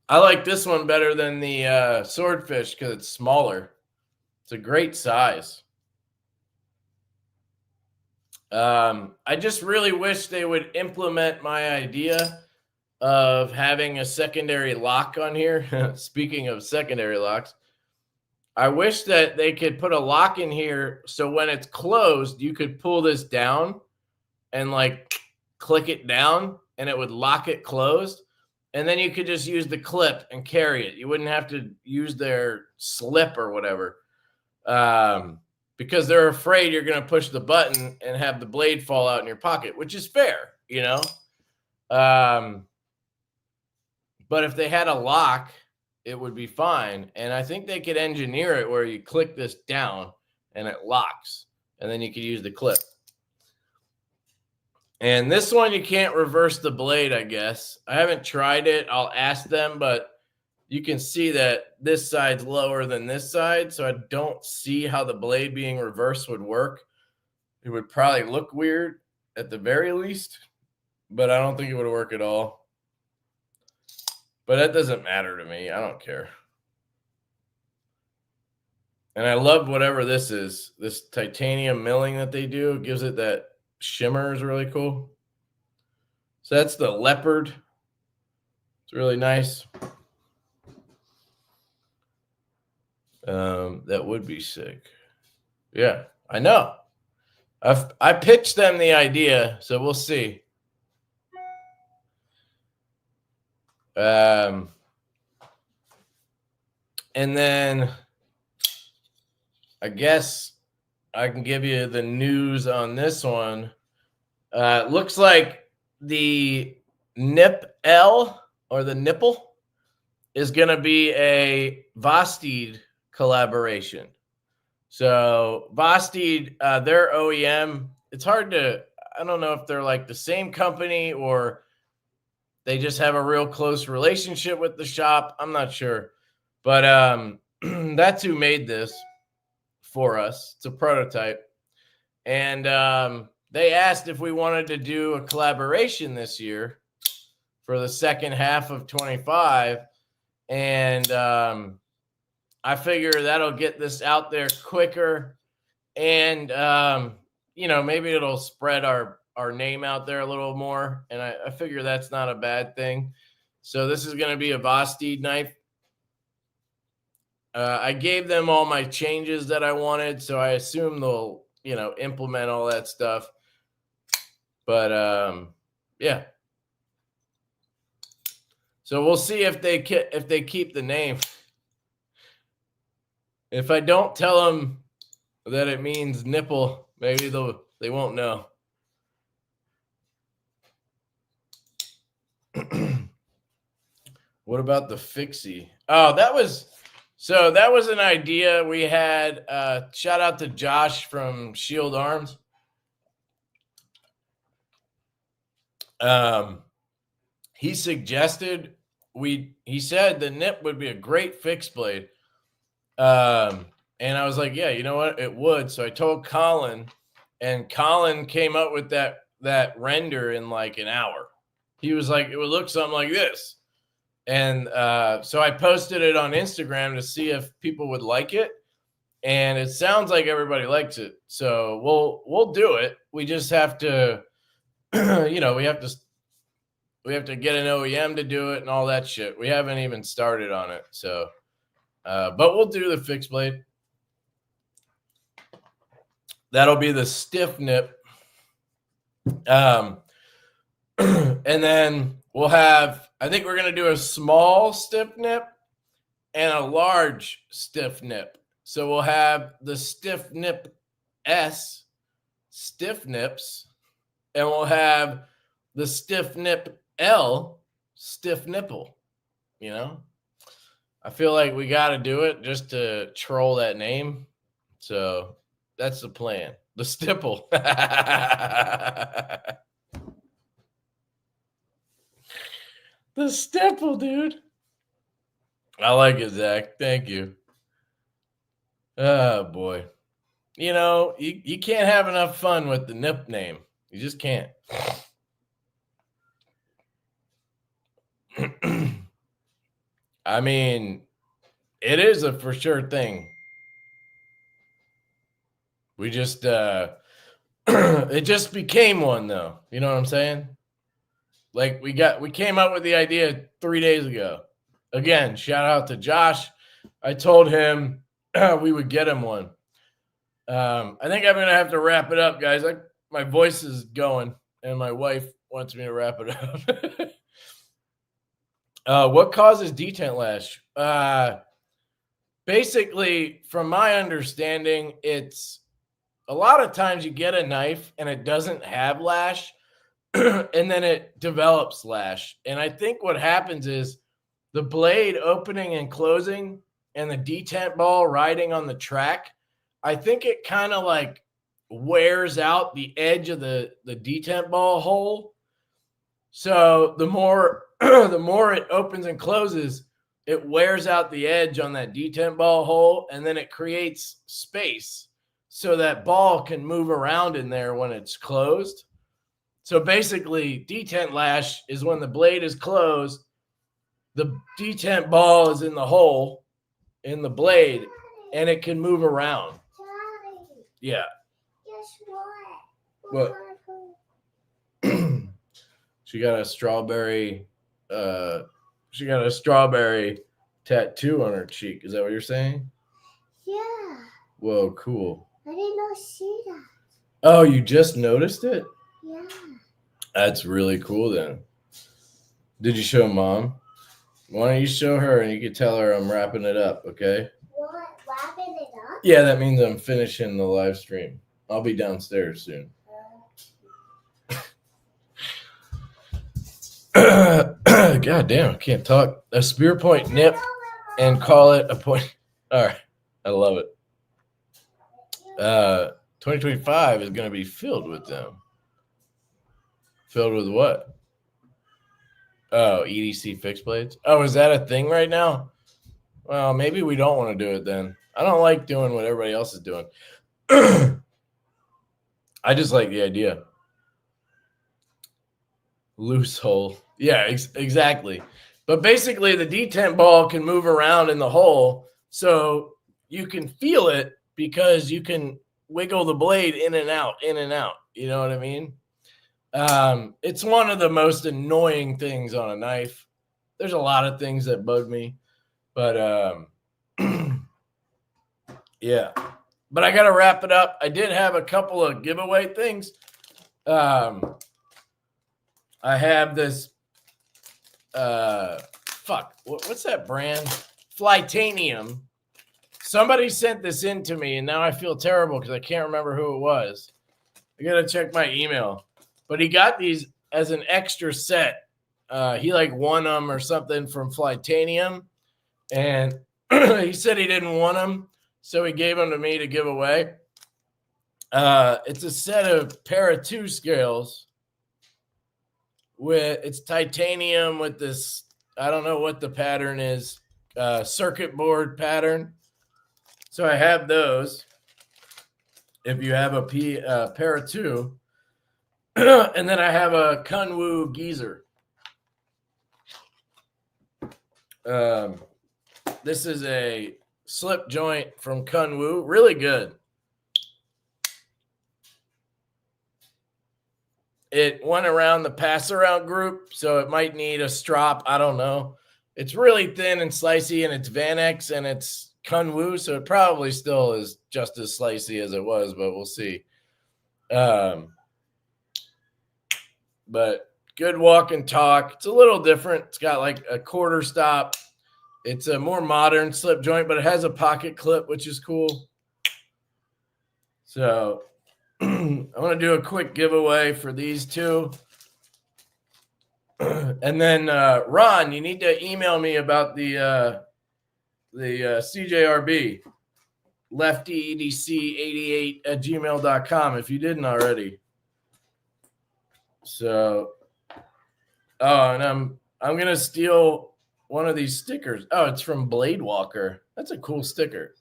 I like this one better than the swordfish because it's smaller. It's a great size. I just really wish they would implement my idea of having a secondary lock on here. Speaking of secondary locks, I wish that they could put a lock in here so when it's closed, you could pull this down and like click it down and it would lock it closed. And then you could just use the clip and carry it. You wouldn't have to use their slip or whatever. Because they're afraid you're going to push the button and have the blade fall out in your pocket, which is fair, you know. But if they had a lock, it would be fine. And I think they could engineer it where you click this down and it locks, and then you could use the clip. And this one, you can't reverse the blade, I guess. I haven't tried it. I'll ask them, but you can see that this side's lower than this side, so I don't see how the blade being reversed would work. It would probably look weird at the very least, but I don't think it would work at all. But that doesn't matter to me. I don't care. And I love whatever this is. This titanium milling that they do gives it that shimmer is really cool. So that's the leopard. It's really nice. That would be sick. Yeah, I know. I pitched them the idea, so we'll see. And then I guess I can give you the news on this one. Looks like the Nip L or the nipple is going to be a Vosteed collaboration. So Vosteed, their OEM, it's hard to, I don't know if they're like the same company or they just have a real close relationship with the shop. I'm not sure. But that's who made this for us. It's a prototype. And they asked if we wanted to do a collaboration this year for the second half of 25. And I figure that'll get this out there quicker. And, maybe it'll spread our name out there a little more. And I figure that's not a bad thing. So this is going to be a Vosteed knife. I gave them all my changes that I wanted, so I assume they'll, implement all that stuff. But yeah. So we'll see if they keep the name. If I don't tell them that it means nipple, maybe they won't know. What about the fixie? Oh, that was an idea we had. Shout out to Josh from Shield Arms. He suggested he said the nip would be a great fixed blade. And I was like, yeah, you know what? It would. So I told Colin, and Colin came up with that render in like an hour. He was like, it would look something like this. And so I posted it on Instagram to see if people would like it. And it sounds like everybody likes it. So we'll do it. We just have to, you know, we have to get an OEM to do it and all that shit. We haven't even started on it. So, but we'll do the fixed blade. That'll be the stiff nip. And then we'll have, I think we're going to do a small stiff nip and a large stiff nip. So we'll have the stiff nip S, stiff nips, and we'll have the stiff nip L, stiff nipple. You know, I feel like we got to do it just to troll that name. So that's the plan. The stipple. The stipple, dude. I like it, Zach. Thank you. Oh, boy. You know, you can't have enough fun with the nip name. You just can't. I mean, it is a for sure thing. We just, it just became one, though. You know what I'm saying? Like we came up with the idea 3 days ago. Again, shout out to Josh. I told him we would get him one. I think I'm gonna have to wrap it up, guys. My voice is going, and my wife wants me to wrap it up. What causes detent lash? Basically, from my understanding, it's a lot of times you get a knife and it doesn't have lash, and then it develops lash. And I think what happens is the blade opening and closing and the detent ball riding on the track, I think it kind of like wears out the edge of the detent ball hole. So the more the more it opens and closes, it wears out the edge on that detent ball hole, and then it creates space so that ball can move around in there when it's closed. So basically, detent lash is when the blade is closed, the detent ball is in the hole in the blade, and it can move around. Daddy, Yeah. guess what? What? She got a strawberry tattoo on her cheek. Is that what you're saying? Yeah, Whoa, cool. I did not see that. Oh, you just noticed it? Yeah. That's really cool then. Did you show Mom? Why don't you show her and you can tell her I'm wrapping it up, okay? What? Wrapping it up? Yeah, that means I'm finishing the live stream. I'll be downstairs soon. God damn, I can't talk. A spear point nip and call it a point. All right, I love it. 2025 is going to be filled with them. Filled with what? Oh, EDC fixed blades. Oh, is that a thing right now? Well, maybe we don't want to do it then. I don't like doing what everybody else is doing. I just like the idea. Loose hole. Yeah, exactly. But basically, the detent ball can move around in the hole, so you can feel it because you can wiggle the blade in and out, in and out. You know what I mean? It's one of the most annoying things on a knife. There's a lot of things that bug me, but yeah. But I got to wrap it up. I did have a couple of giveaway things. I have this, what's that brand? Flytanium. Somebody sent this in to me, and now I feel terrible because I can't remember who it was. I got to check my email. But he got these as an extra set. He like won them or something from Flytanium. And he said he didn't want them, so he gave them to me to give away. It's a set of para 2 scales. It's titanium with this, I don't know what the pattern is, circuit board pattern. So I have those. If you have a pair of two, and then I have a Kunwu Geezer. This is a slip joint from Kunwu, really good. It went around the pass around group, so it might need a strop. I don't know. It's really thin and slicey, and it's Vanex, and it's Kunwu, so it probably still is just as slicey as it was, but we'll see. But good walk and talk. It's a little different. It's got like a quarter stop. It's a more modern slip joint, but it has a pocket clip, which is cool. So I'm going to do a quick giveaway for these two. And then, Ron, you need to email me about the CJRB, LeftyEDC88@gmail.com if you didn't already. So, and I'm going to steal one of these stickers. Oh, it's from Blade Walker. That's a cool sticker.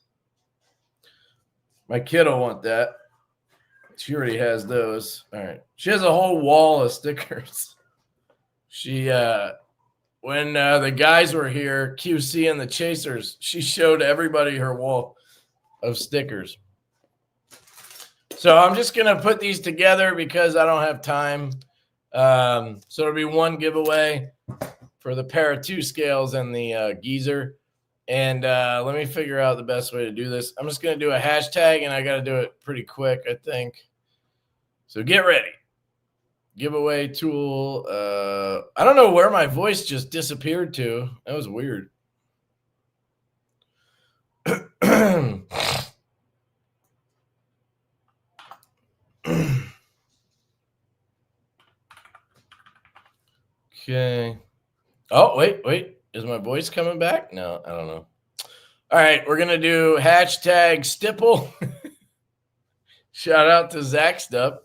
My kid will want that. She already has those. All right. She has a whole wall of stickers. She, when the guys were here, QC and the Chasers, she showed everybody her wall of stickers. So I'm just going to put these together because I don't have time. So it'll be one giveaway for the pair of 2 scales and the Geezer. And let me figure out the best way to do this. I'm just going to do a hashtag, and I got to do it pretty quick, I think. So get ready. Giveaway tool. I don't know where my voice just disappeared to. That was weird. Okay. Oh, wait. Is my voice coming back? No, I don't know. All right, we're going to do hashtag Stipple. Shout out to Zach Stupp.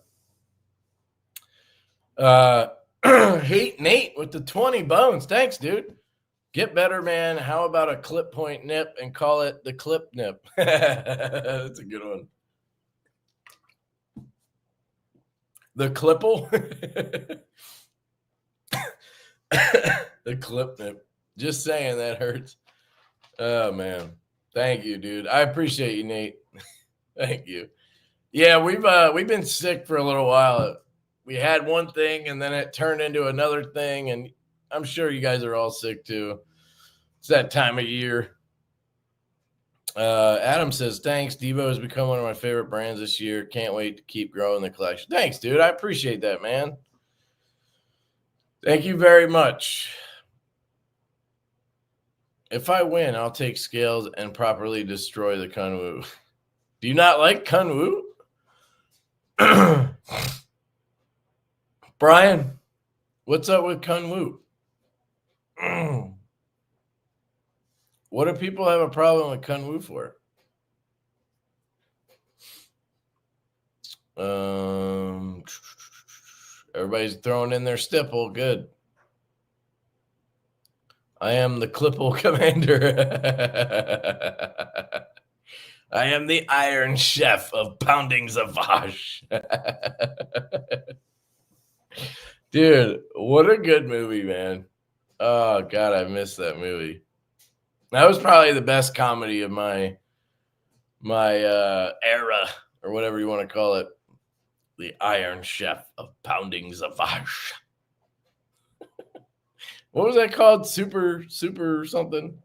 Hate Nate with the 20 bones. Thanks, dude. Get better, man. How about a clip point nip and call it the clip nip? That's a good one. The clipple? The clip nip. Just saying that hurts. Oh, man. Thank you, dude. I appreciate you, Nate. Thank you. Yeah, we've been sick for a little while. We had one thing, and then it turned into another thing, and I'm sure you guys are all sick, too. It's that time of year. Adam says, thanks. Divo has become one of my favorite brands this year. Can't wait to keep growing the collection. Thanks, dude. I appreciate that, man. Thank you very much. If I win, I'll take scales and properly destroy the Kunwu. Do you not like Kunwu? Brian, what's up with Kunwu? What do people have a problem with Kunwu for? Everybody's throwing in their stipple. Good. I am the Clipple Commander. I am the Iron Chef of Pounding Savage. Dude, what a good movie, man. Oh, God, I missed that movie. That was probably the best comedy of my era, or whatever you want to call it. The Iron Chef of Pounding Savage. What was that called? Super something?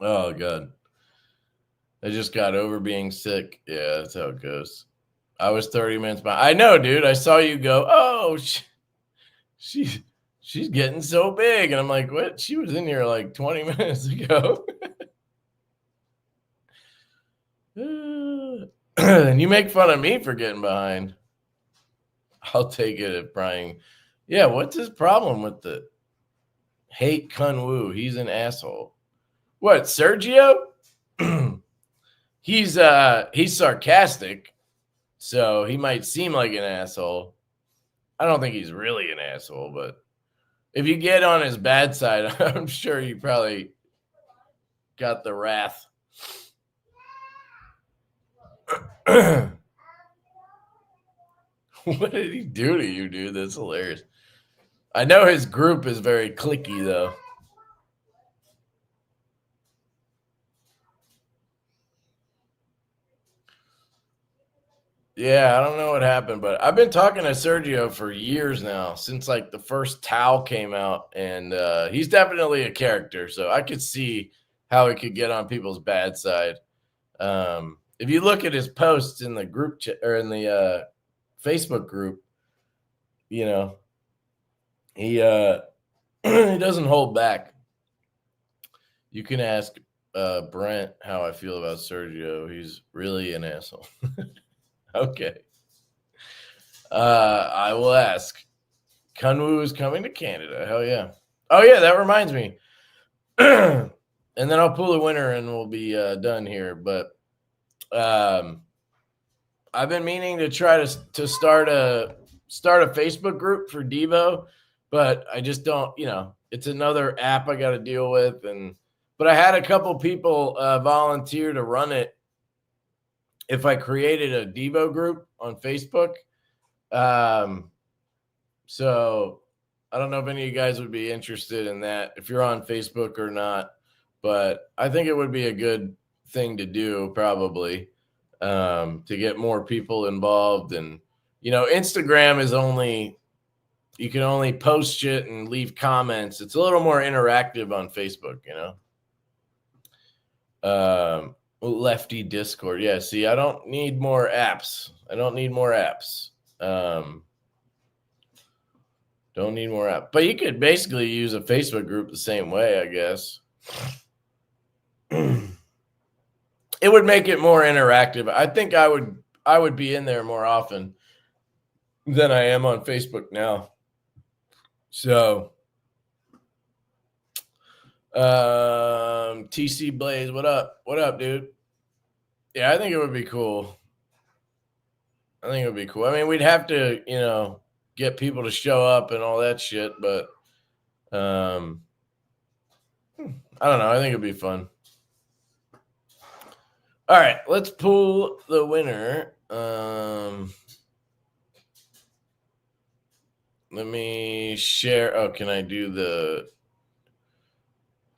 Oh, God. I just got over being sick. Yeah, that's how it goes. I was 30 minutes behind. I know, dude. I saw you go, oh, she's getting so big. And I'm like, what? She was in here like 20 minutes ago. And you make fun of me for getting behind. I'll take it if Brian. Yeah, what's his problem with the hate Kunwu? He's an asshole. What, Sergio? He's sarcastic, so he might seem like an asshole. I don't think he's really an asshole, but if you get on his bad side, I'm sure you probably got the wrath. What did he do to you, dude? That's hilarious. I know his group is very cliquey, though. Yeah, I don't know what happened, but I've been talking to Sergio for years now, since like the first Tau came out, and he's definitely a character, so I could see how he could get on people's bad side. If you look at his posts in the group chat or in the Facebook group, you know, he he doesn't hold back. You can ask Brent how I feel about Sergio. He's really an asshole. Okay. I will ask. Kunwu is coming to Canada. Hell yeah. Oh, yeah, that reminds me. And then I'll pull a winner and we'll be done here. But I've been meaning to try to start a Facebook group for Divo, but I just don't, it's another app I got to deal with. But I had a couple people volunteer to run it if I created a Divo group on Facebook. So I don't know if any of you guys would be interested in that, if you're on Facebook or not, but I think it would be a good thing to do probably, to get more people involved. And, Instagram is you can only post shit and leave comments. It's a little more interactive on Facebook, Lefty Discord. Yeah, see, I don't need more apps. Don't need more apps. But you could basically use a Facebook group the same way, I guess. It would make it more interactive. I think I would be in there more often than I am on Facebook now. So, TC Blaze, what up? What up, dude? Yeah, I think it would be cool. I mean, we'd have to, get people to show up and all that shit, but I don't know. I think it'd be fun. All right, let's pull the winner. Let me share. Oh, can I do the...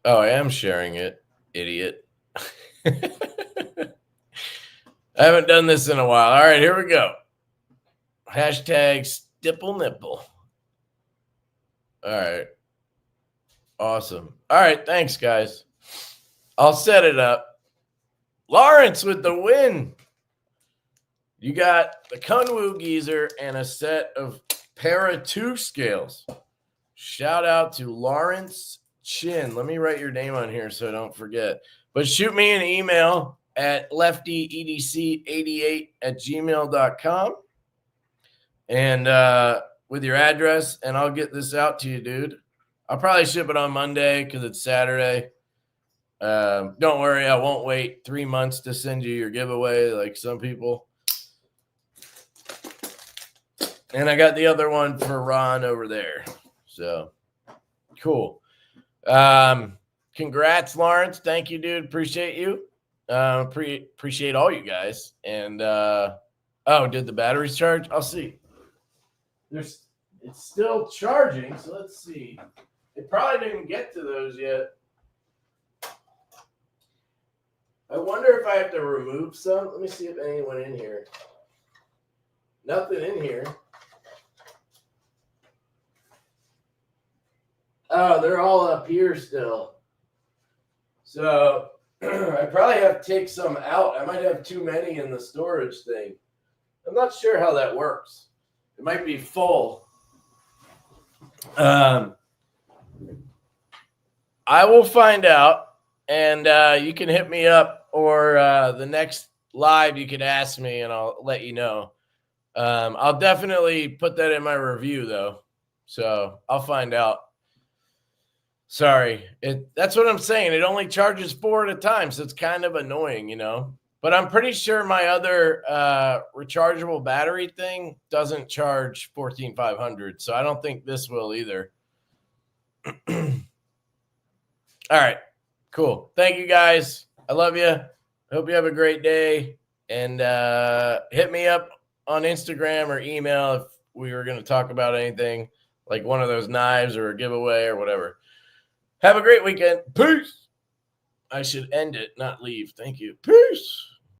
Oh, I am sharing it, idiot. I haven't done this in a while. All right, here we go. Hashtag stipple nipple. All right. Awesome. All right, thanks, guys. I'll set it up. Lawrence with the win. You got the Kunwu geezer and a set of Para 2 scales. Shout out to Lawrence Chin. Let me write your name on here so I don't forget. But shoot me an email at LeftyEDC88@gmail.com and with your address, and I'll get this out to you, dude. I'll probably ship it on Monday because it's Saturday. Don't worry, I won't wait 3 months to send you your giveaway like some people. And I got the other one for Ron over there. So, cool. Congrats, Lawrence. Thank you, dude. Appreciate you. Appreciate all you guys. And, did the batteries charge? I'll see. It's still charging, so let's see. It probably didn't get to those yet. I wonder if I have to remove some. Let me see if anyone in here. Nothing in here. Oh, they're all up here still. So I probably have to take some out. I might have too many in the storage thing. I'm not sure how that works. It might be full. I will find out, and you can hit me up, or the next live you could ask me, and I'll let you know. I'll definitely put that in my review, though. So I'll find out. Sorry. That's what I'm saying. It only charges 4 at a time, so it's kind of annoying, But I'm pretty sure my other rechargeable battery thing doesn't charge 14,500, so I don't think this will either. All right. Cool. Thank you, guys. I love you. Hope you have a great day. And hit me up on Instagram or email if we were going to talk about anything like one of those knives or a giveaway or whatever. Have a great weekend. Peace. I should end it, not leave. Thank you. Peace.